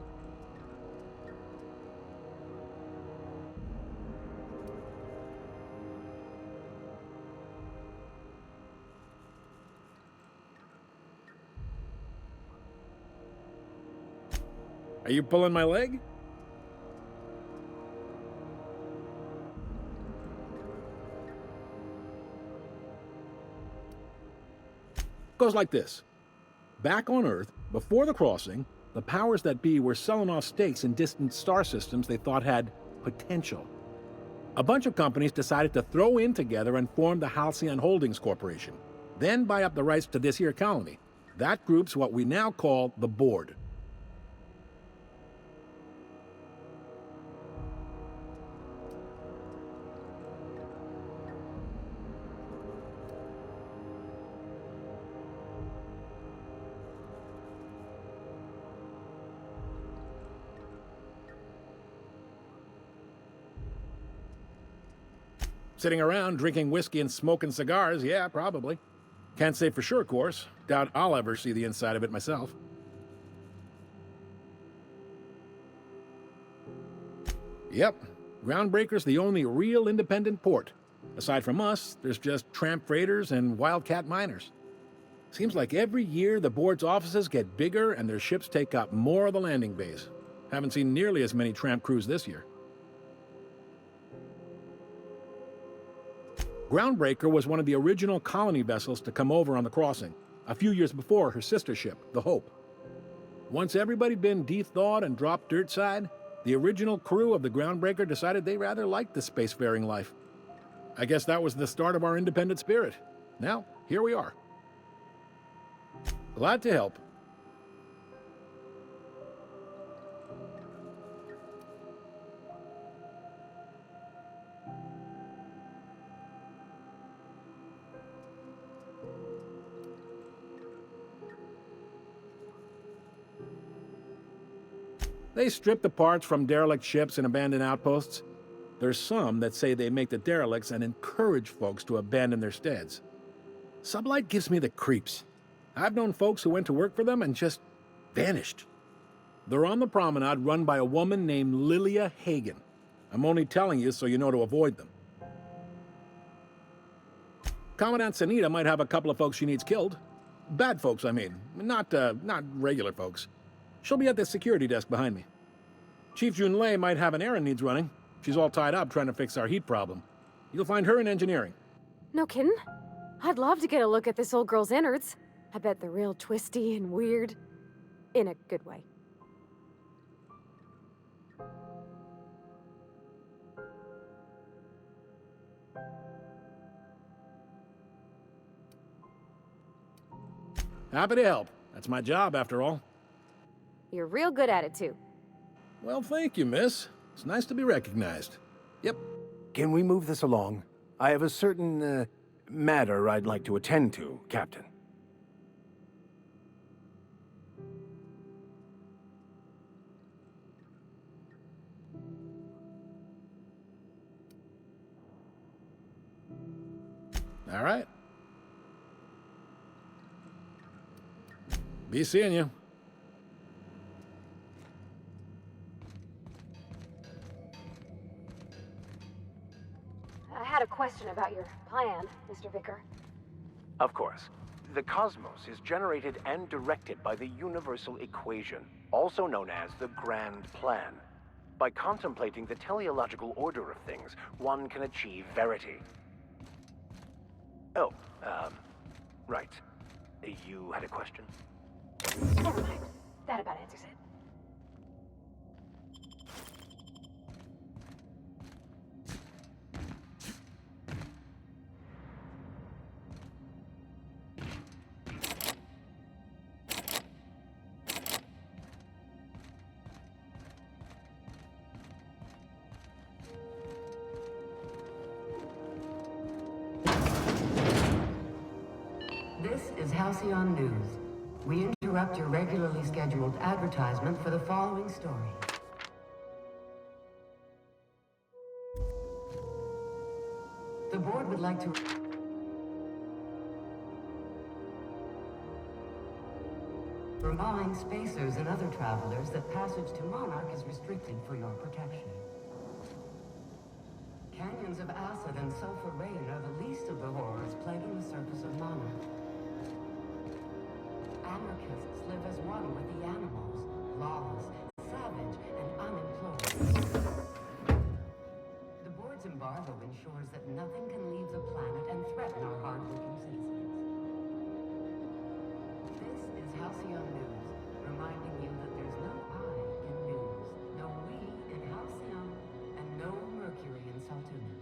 Are you pulling my leg? Goes like this. Back on Earth, before the crossing, the powers that be were selling off stakes in distant star systems they thought had potential. A bunch of companies decided to throw in together and form the Halcyon Holdings Corporation, then buy up the rights to this here colony. That group's what we now call the Board. Sitting around drinking whiskey and smoking cigars, yeah, probably. Can't say for sure, of course. Doubt I'll ever see the inside of it myself. Yep, Groundbreaker's the only real independent port. Aside from us, there's just tramp freighters and wildcat miners. Seems like every year the board's offices get bigger and their ships take up more of the landing bays. Haven't seen nearly as many tramp crews this year. Groundbreaker was one of the original colony vessels to come over on the crossing, a few years before her sister ship, the Hope. Once everybody'd been de-thawed and dropped dirtside, the original crew of the Groundbreaker decided they rather liked the spacefaring life. I guess that was the start of our independent spirit. Now, here we are. Glad to help. They strip the parts from derelict ships and abandoned outposts. There's some that say they make the derelicts and encourage folks to abandon their steads. Sublight gives me the creeps. I've known folks who went to work for them and just vanished. They're on the promenade run by a woman named Lilia Hagen. I'm only telling you so you know to avoid them. Commandant Sanita might have a couple of folks she needs killed. Bad folks, I mean. Not regular folks. She'll be at the security desk behind me. Chief Junlei might have an errand needs running. She's all tied up trying to fix our heat problem. You'll find her in engineering. No kidding? I'd love to get a look at this old girl's innards. I bet they're real twisty and weird. In a good way. Happy to help. That's my job, after all. You're real good at it, too. Well, thank you, miss. It's nice to be recognized. Yep. Can we move this along? I have a certain, matter I'd like to attend to, Captain. All right. Be seeing you. I had a question about your plan, Mr. Vicar. Of course. The cosmos is generated and directed by the universal equation, also known as the Grand Plan. By contemplating the teleological order of things, one can achieve verity. Oh, right. You had a question? Never mind. That about answers it. This is Halcyon News. We interrupt your regularly scheduled advertisement for the following story. The board would like to remind spacers and other travelers that passage to Monarch is restricted for your protection. Canyons of acid and sulfur rain are the least of the horrors plaguing the surface of Monarch. Anarchists live as one with the animals, lawless, savage, and unemployed. The board's embargo ensures that nothing can leave the planet and threaten our hard-working citizens. This is Halcyon News, reminding you that there's no I in news, no we in Halcyon, and no Mercury in Saltuna.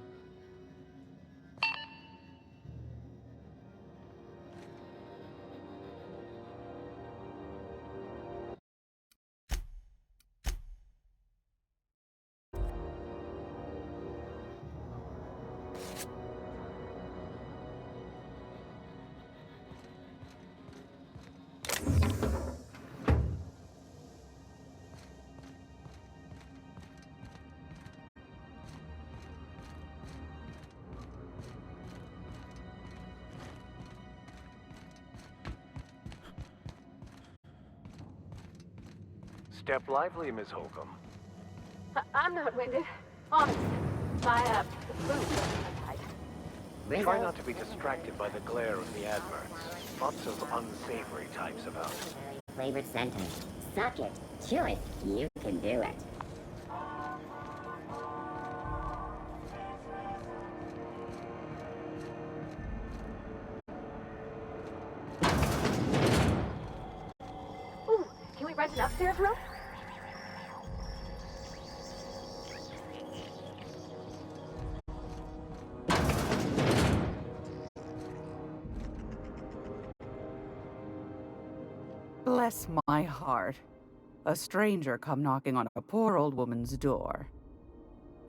Step lively, Miss Holcomb. I'm not winded. Honestly. My, food. Try not to be distracted by the glare of the adverts. Lots of unsavory types about. Flavored center. Suck it. Chew it. You can do it. Ooh, can we rent an upstairs room? Bless my heart. A stranger come knocking on a poor old woman's door.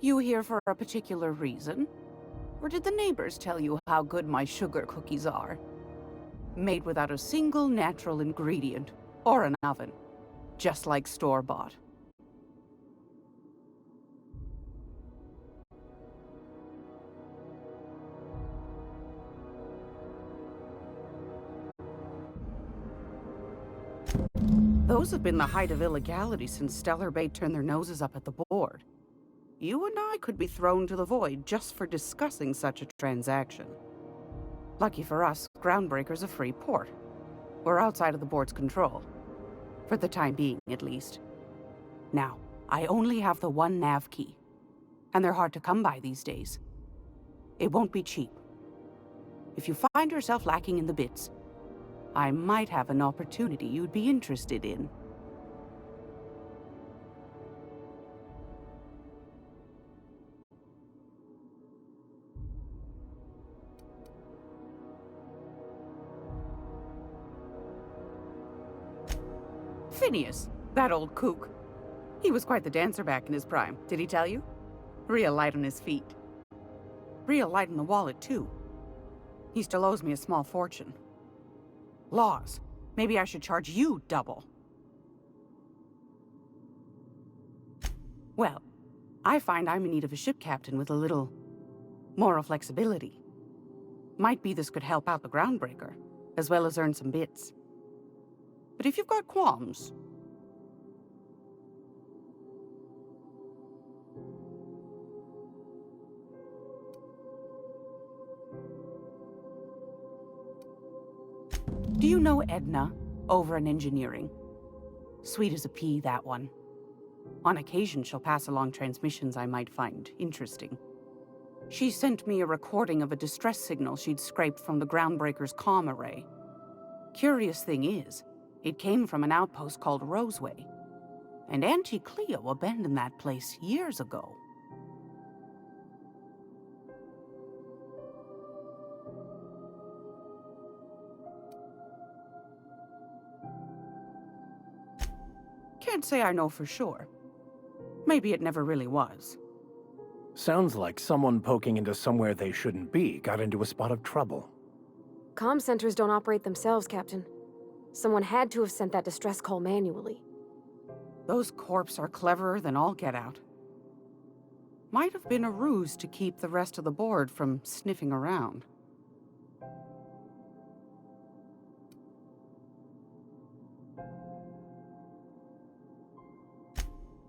You here for a particular reason? Or did the neighbors tell you how good my sugar cookies are? Made without a single natural ingredient, or an oven. Just like store-bought. Those have been the height of illegality since Stellar Bay turned their noses up at the board. You and I could be thrown to the void just for discussing such a transaction. Lucky for us, Groundbreaker's a free port. We're outside of the board's control. For the time being, at least. Now, I only have the one nav key. And they're hard to come by these days. It won't be cheap. If you find yourself lacking in the bits, I might have an opportunity you'd be interested in. Phineas, that old kook. He was quite the dancer back in his prime, did he tell you? Real light on his feet. Real light on the wallet, too. He still owes me a small fortune. Laws. Maybe I should charge you double. Well, I find I'm in need of a ship captain with a little moral flexibility. Might be this could help out the Groundbreaker, as well as earn some bits. But if you've got qualms... Do you know Edna, over in engineering? Sweet as a pea, that one. On occasion, she'll pass along transmissions I might find interesting. She sent me a recording of a distress signal she'd scraped from the Groundbreaker's comm array. Curious thing is, it came from an outpost called Roseway. And Auntie Cleo abandoned that place years ago. Can't say I know for sure. Maybe it never really was. Sounds like someone poking into somewhere they shouldn't be got into a spot of trouble. Comm centers don't operate themselves, Captain. Someone had to have sent that distress call manually. Those corps are cleverer than all get out. Might have been a ruse to keep the rest of the board from sniffing around.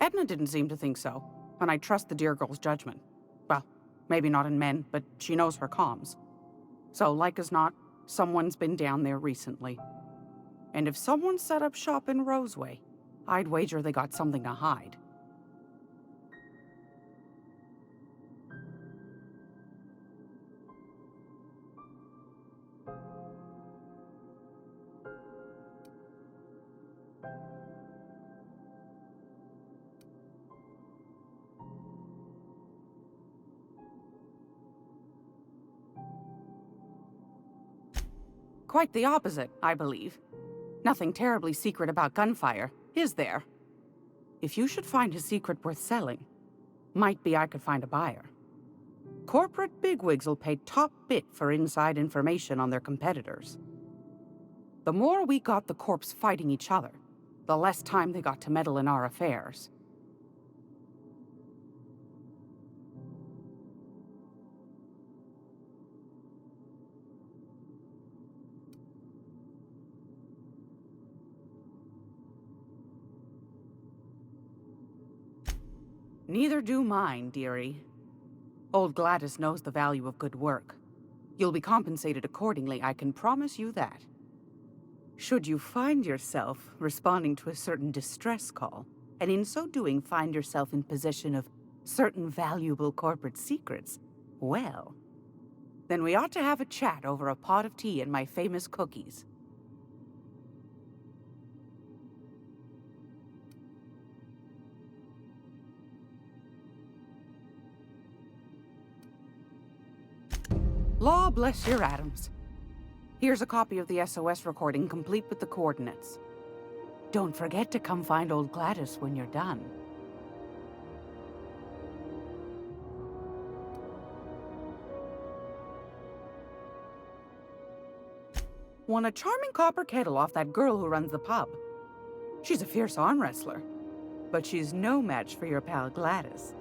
Edna didn't seem to think so, and I trust the dear girl's judgment. Well, maybe not in men, but she knows her comms. So, like as not, someone's been down there recently. And if someone set up shop in Roseway, I'd wager they got something to hide. Quite the opposite, I believe. Nothing terribly secret about gunfire, is there? If you should find a secret worth selling, might be I could find a buyer. Corporate bigwigs will pay top bit for inside information on their competitors. The more we got the corps fighting each other, the less time they got to meddle in our affairs. Neither do mine, dearie. Old Gladys knows the value of good work. You'll be compensated accordingly, I can promise you that. Should you find yourself responding to a certain distress call, and in so doing find yourself in possession of certain valuable corporate secrets, well, then we ought to have a chat over a pot of tea and my famous cookies. Law bless your atoms. Here's a copy of the SOS recording, complete with the coordinates. Don't forget to come find old Gladys when you're done. Won a charming copper kettle off that girl who runs the pub. She's a fierce arm wrestler, but she's no match for your pal Gladys.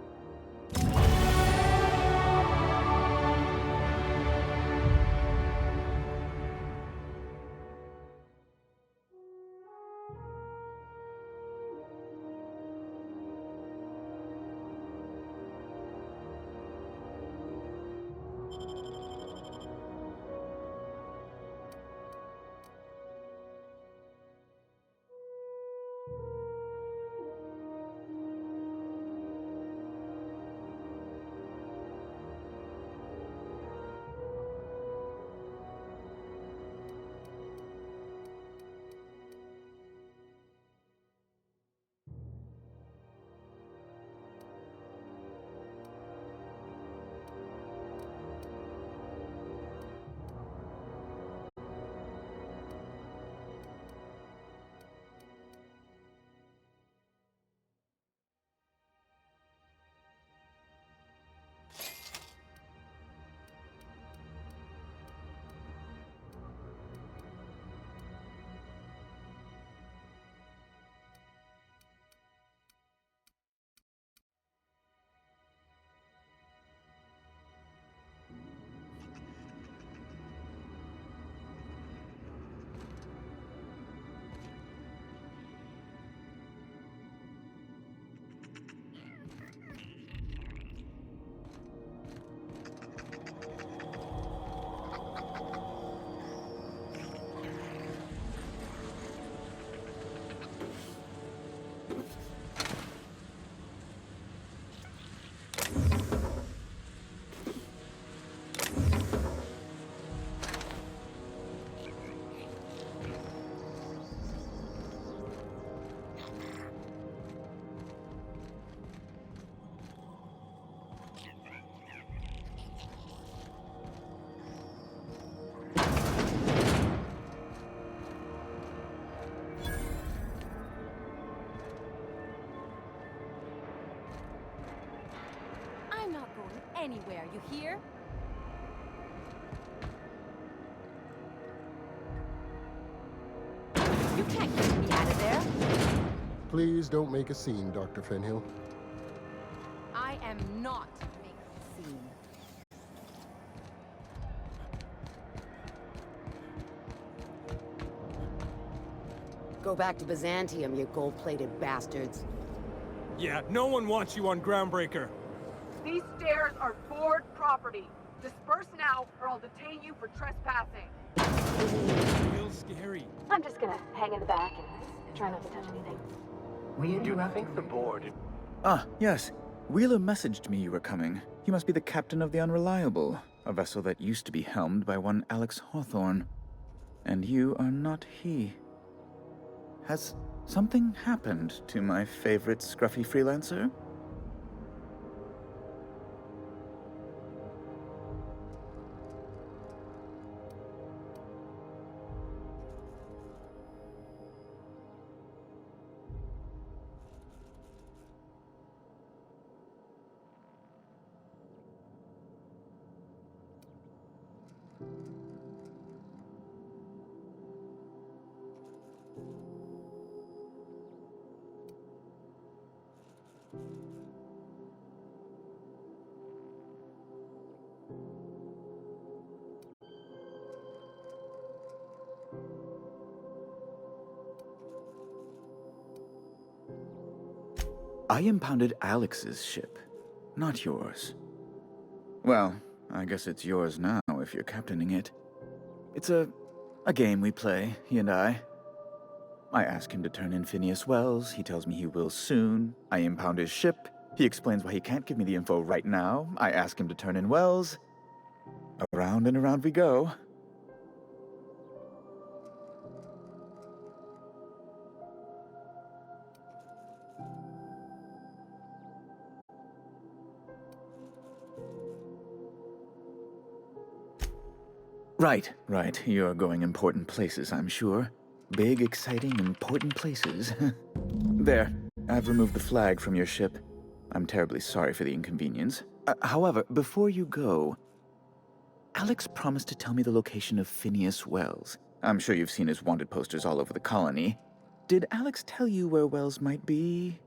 anywhere, you hear? You can't get me out of there. Please don't make a scene, Dr. Fenhill. I am not making a scene. Go back to Byzantium, you gold-plated bastards. Yeah, no one wants you on Groundbreaker. These stairs are board property. Disperse now, or I'll detain you for trespassing. Real scary. I'm just gonna hang in the back and try not to touch anything. We interrupted. Think the board... Ah, yes. Wheeler messaged me you were coming. You must be the captain of the Unreliable, a vessel that used to be helmed by one Alex Hawthorne. And you are not he. Has something happened to my favorite scruffy freelancer? I impounded Alex's ship, not yours. Well, I guess it's yours now if you're captaining it. It's a game we play, he and I. I ask him to turn in Phineas Wells, he tells me he will soon. I impound his ship, he explains why he can't give me the info right now. I ask him to turn in Wells. Around and around we go. Right. You're going important places, I'm sure. Big, exciting, important places. There, I've removed the flag from your ship. I'm terribly sorry for the inconvenience. However, before you go, Alex promised to tell me the location of Phineas Wells. I'm sure you've seen his wanted posters all over the colony. Did Alex tell you where Wells might be?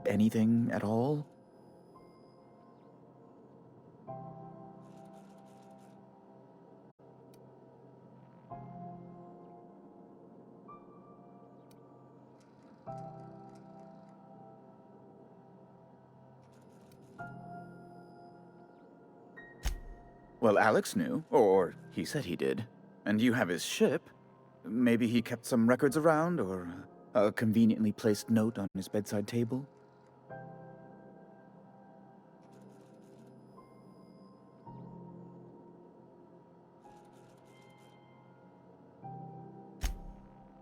Anything at all? Well, Alex knew, or he said he did. And you have his ship. Maybe he kept some records around, or a conveniently placed note on his bedside table?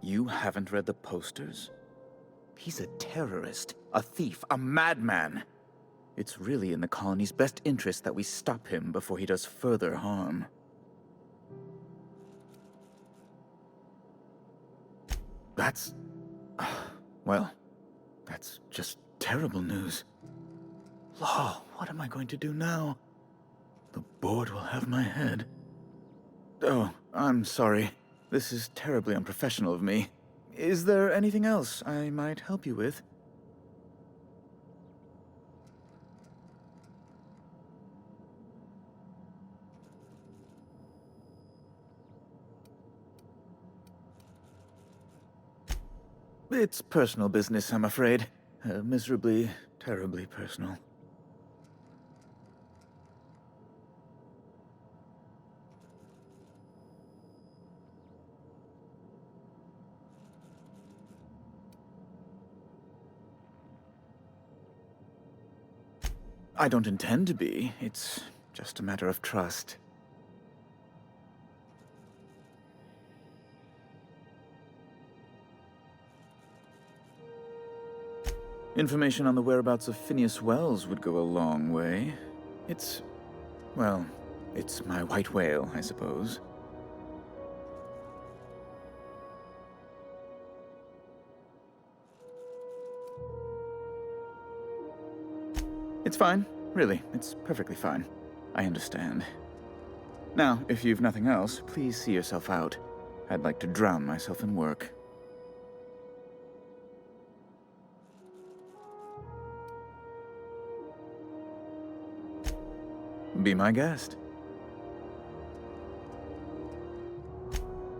You haven't read the posters? He's a terrorist, a thief, a madman. It's really in the colony's best interest that we stop him before he does further harm. That's... well, that's just terrible news. Law, what am I going to do now? The board will have my head. Oh, I'm sorry. This is terribly unprofessional of me. Is there anything else I might help you with? It's personal business, I'm afraid. Miserably, terribly personal. I don't intend to be. It's just a matter of trust. Information on the whereabouts of Phineas Wells would go a long way. It's... well, it's my white whale, I suppose. It's fine. Really, it's perfectly fine. I understand. Now, if you've nothing else, please see yourself out. I'd like to drown myself in work. Be my guest.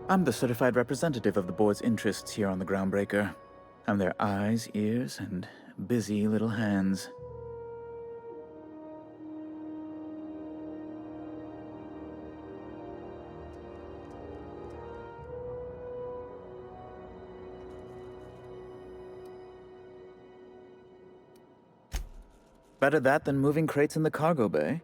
I'm the certified representative of the board's interests here on the Groundbreaker. I'm their eyes, ears, and busy little hands. Better that than moving crates in the cargo bay.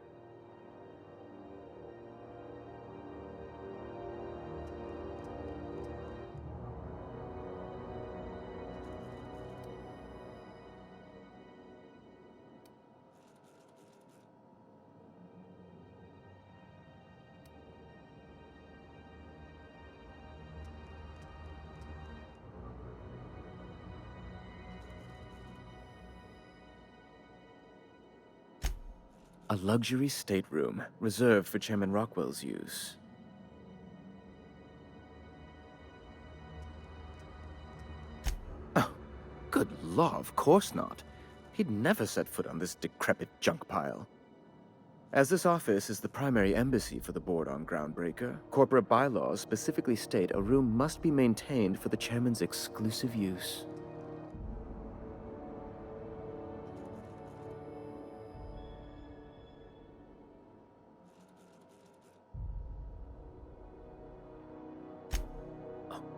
A luxury stateroom, reserved for Chairman Rockwell's use. Oh, good law, of course not. He'd never set foot on this decrepit junk pile. As this office is the primary embassy for the board on Groundbreaker, corporate bylaws specifically state a room must be maintained for the chairman's exclusive use.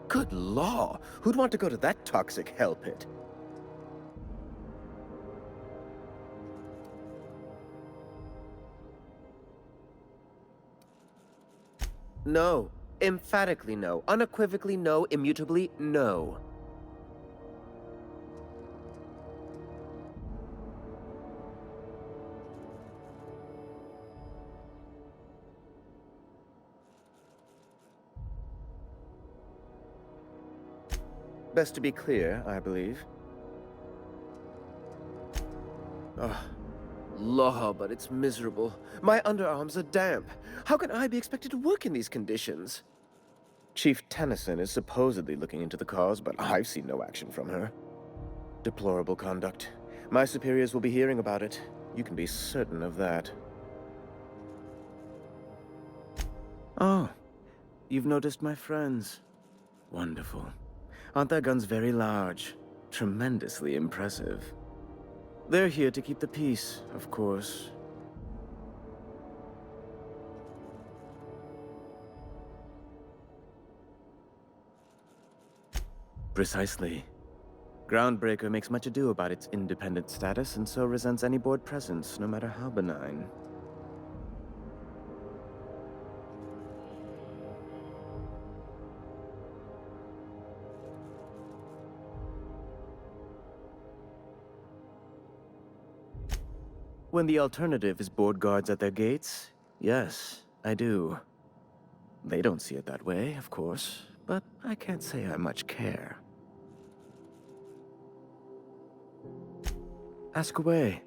Good law! Who'd want to go to that toxic hell pit? No. Emphatically no. Unequivocally no. Immutably no. Best to be clear, I believe. Ugh. Law, but it's miserable. My underarms are damp. How can I be expected to work in these conditions? Chief Tennyson is supposedly looking into the cause, but I've seen no action from her. Deplorable conduct. My superiors will be hearing about it. You can be certain of that. Oh, you've noticed my friends. Wonderful. Aren't their guns very large? Tremendously impressive. They're here to keep the peace, of course. Precisely. Groundbreaker makes much ado about its independent status and so resents any board presence, no matter how benign. When the alternative is board guards at their gates, yes, I do. They don't see it that way, of course, but I can't say I much care. Ask away.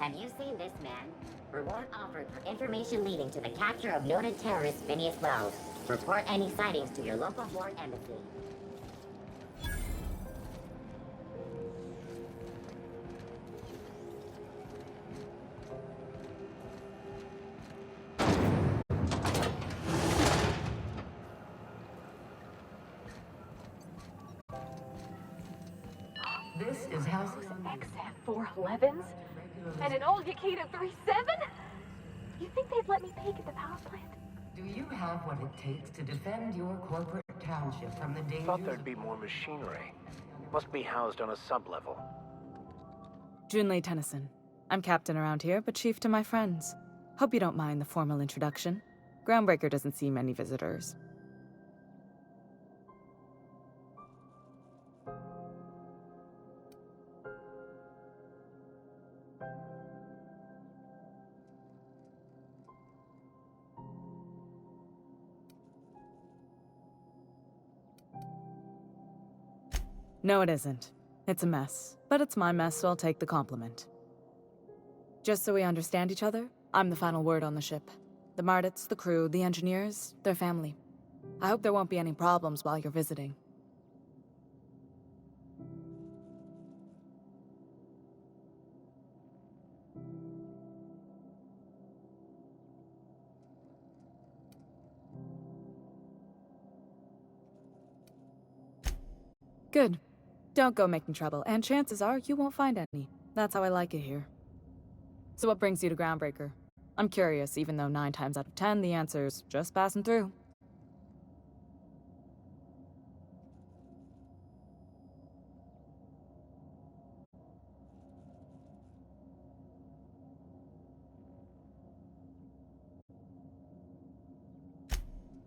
Have you seen this man? Reward offered for information leading to the capture of noted terrorist Phineas Wells. Report any sightings to your local foreign embassy. This is how Those XF 411s? And an old Yakita 37? You think they'd let me peek at the power plant? Do you have what it takes to defend your corporate township from the dangers? Thought there'd be more machinery. Must be housed on a sub-level. Junlei Tennyson. I'm captain around here, but chief to my friends. Hope you don't mind the formal introduction. Groundbreaker doesn't see many visitors. No, it isn't. It's a mess. But it's my mess, so I'll take the compliment. Just so we understand each other, I'm the final word on the ship. The Mardits, the crew, the engineers, their family. I hope there won't be any problems while you're visiting. Good. Don't go making trouble, and chances are you won't find any. That's how I like it here. So what brings you to Groundbreaker? I'm curious, even though 9 times out of 10 the answer's just passing through.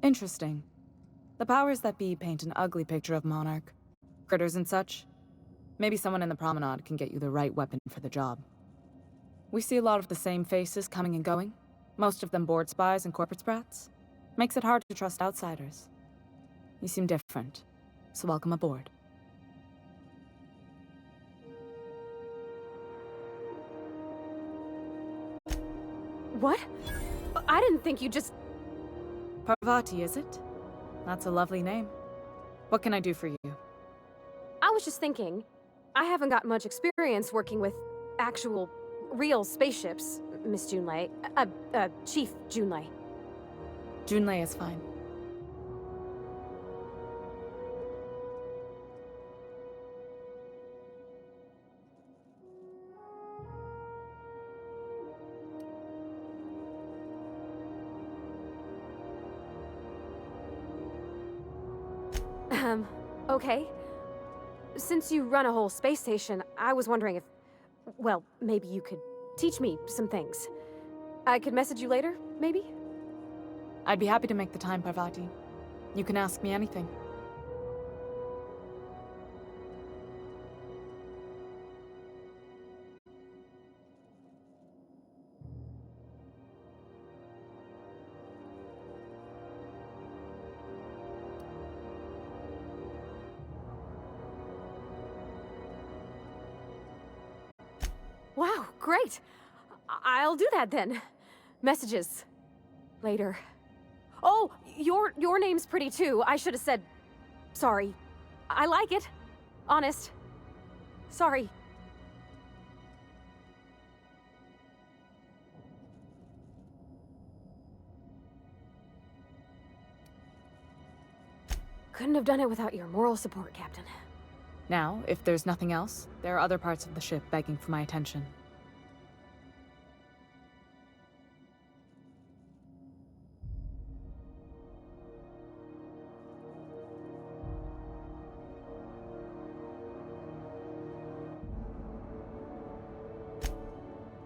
Interesting. The powers that be paint an ugly picture of Monarch. Critters and such. Maybe someone in the promenade can get you the right weapon for the job. We see a lot of the same faces coming and going. Most of them board spies and corporate sprats. Makes it hard to trust outsiders. You seem different, so welcome aboard. What? I didn't think you just... Parvati, is it? That's a lovely name. What can I do for you? I was just thinking, I haven't got much experience working with actual, real spaceships, Miss Junlei. Chief Junlei. Junlei is fine. Okay. Since you run a whole space station, I was wondering if... Well, maybe you could teach me some things. I could message you later, maybe? I'd be happy to make the time, Parvati. You can ask me anything. Wow, great! I'll do that then. Messages. Later. Oh, your name's pretty too. I should have said... Sorry. I like it. Honest. Sorry. Couldn't have done it without your moral support, Captain. Now, if there's nothing else, there are other parts of the ship begging for my attention.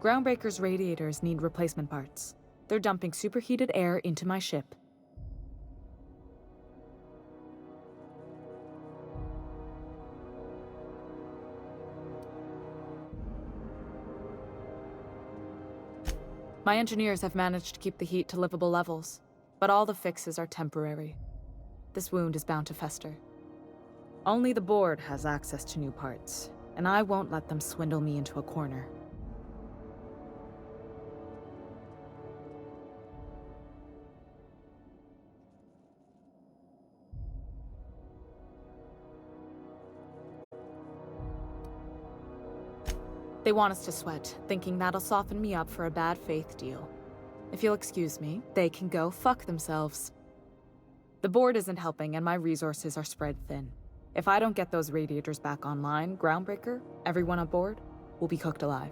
Groundbreaker's radiators need replacement parts. They're dumping superheated air into my ship. My engineers have managed to keep the heat to livable levels, but all the fixes are temporary. This wound is bound to fester. Only the board has access to new parts, and I won't let them swindle me into a corner. They want us to sweat, thinking that'll soften me up for a bad faith deal. If you'll excuse me, they can go fuck themselves. The board isn't helping and my resources are spread thin. If I don't get those radiators back online, Groundbreaker, everyone aboard, will be cooked alive.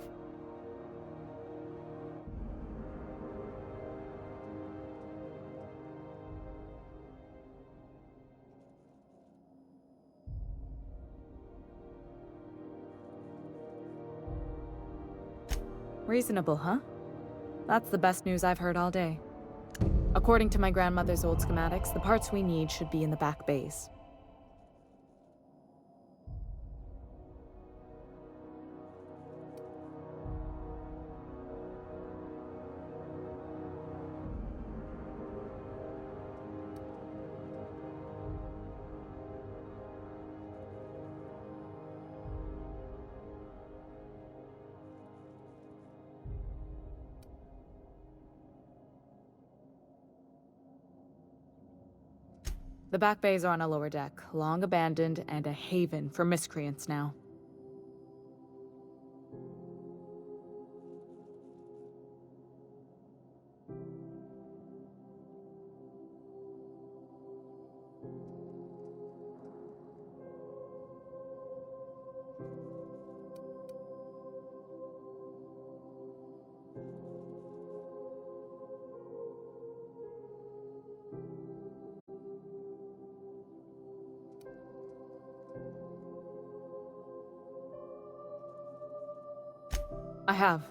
Reasonable, huh? That's the best news I've heard all day. According to my grandmother's old schematics, the parts we need should be in the back bays. The back bays are on a lower deck, long abandoned and a haven for miscreants now. I have.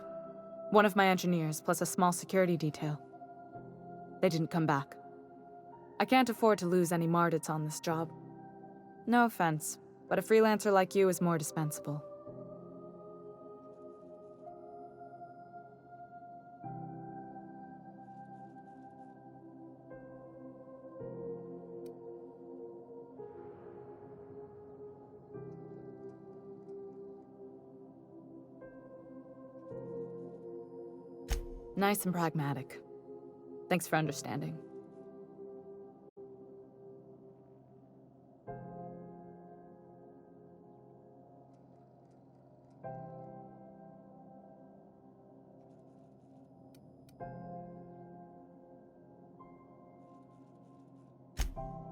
One of my engineers, plus a small security detail. They didn't come back. I can't afford to lose any Mardits on this job. No offense, but a freelancer like you is more dispensable. Nice and pragmatic. Thanks for understanding.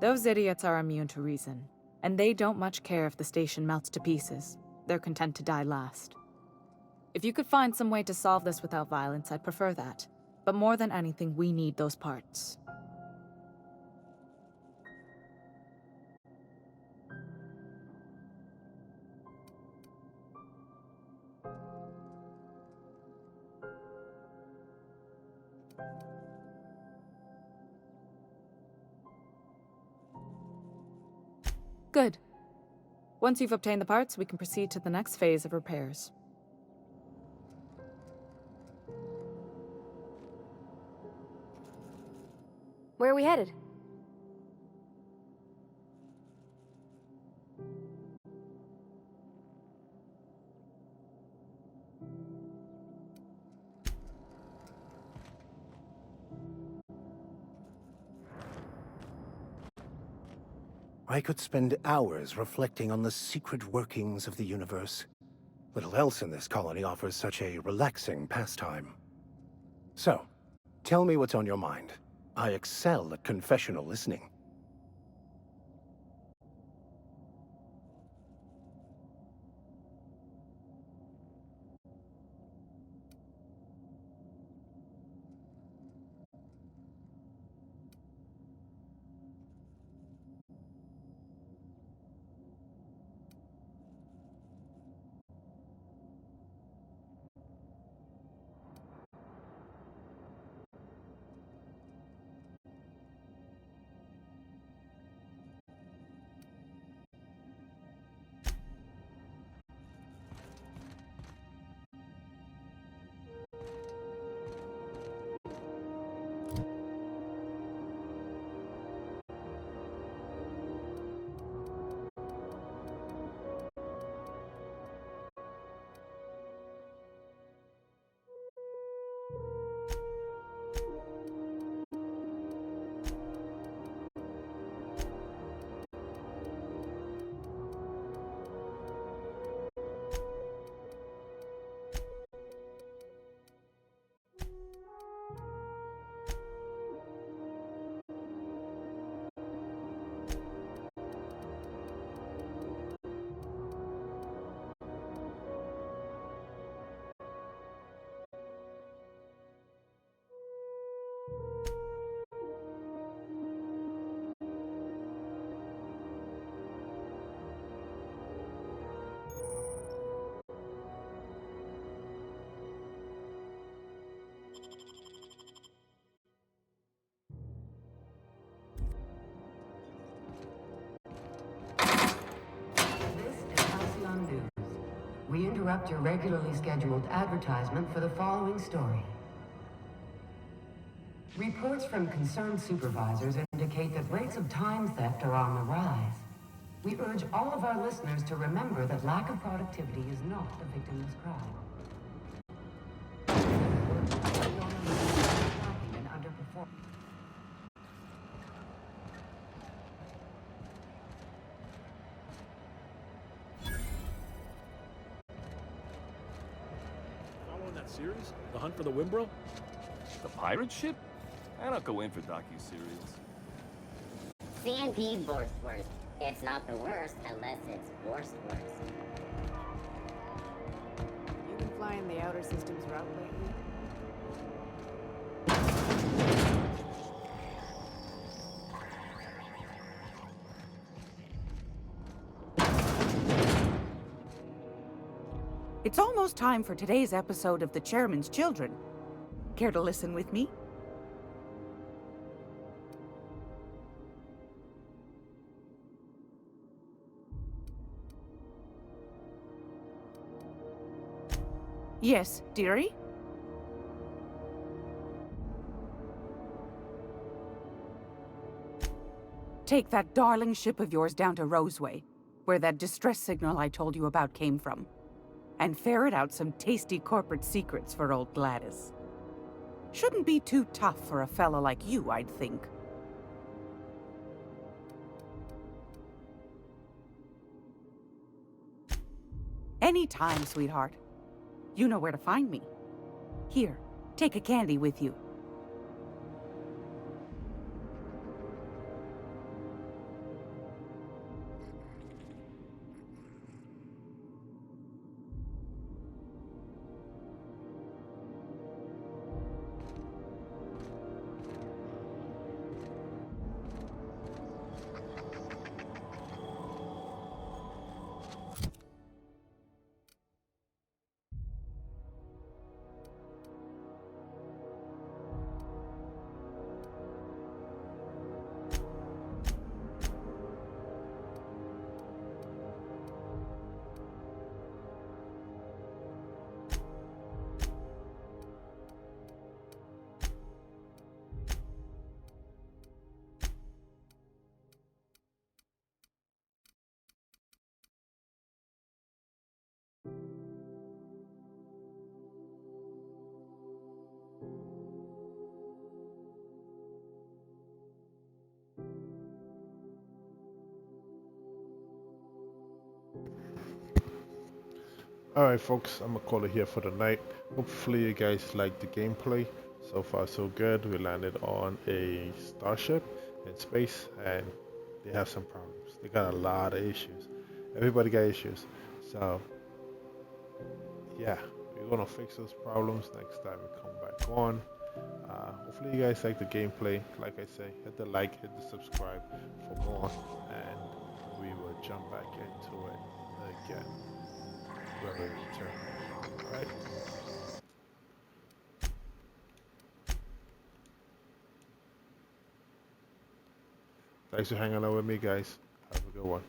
Those idiots are immune to reason, and they don't much care if the station melts to pieces. They're content to die last. If you could find some way to solve this without violence, I'd prefer that. But more than anything, we need those parts. Good. Once you've obtained the parts, we can proceed to the next phase of repairs. Where are we headed? I could spend hours reflecting on the secret workings of the universe. Little else in this colony offers such a relaxing pastime. So, tell me what's on your mind. I excel at confessional listening. we interrupt your regularly scheduled advertisement for the following story. Reports from concerned supervisors indicate that rates of time theft are on the rise. We urge all of our listeners to remember that lack of productivity is not a victimless crime. And underperform. Following that series? The Hunt for the Wimbro? The pirate ship? I don't go in for docu-serials. CNP Borstworst. It's not the worst unless it's Borstworst. You been flying the Outer Systems route lately? It's almost time for today's episode of The Chairman's Children. Care to listen with me? Yes, dearie? Take that darling ship of yours down to Roseway, where that distress signal I told you about came from, and ferret out some tasty corporate secrets for old Gladys. Shouldn't be too tough for a fella like you, I'd think. Anytime, sweetheart. You know where to find me. Here, take a candy with you. Alright folks, I'm gonna call it here for the night. Hopefully you guys like the gameplay. So far so good. We landed on a starship in space and they have some problems. They got a lot of issues. Everybody got issues. So yeah, we're gonna fix those problems next time we come back on. Hopefully you guys like the gameplay. Like I say, hit the like, hit the subscribe for more, and we will jump back into it again. When we return. Alright? Thanks for hanging out with me, guys. Have a good one.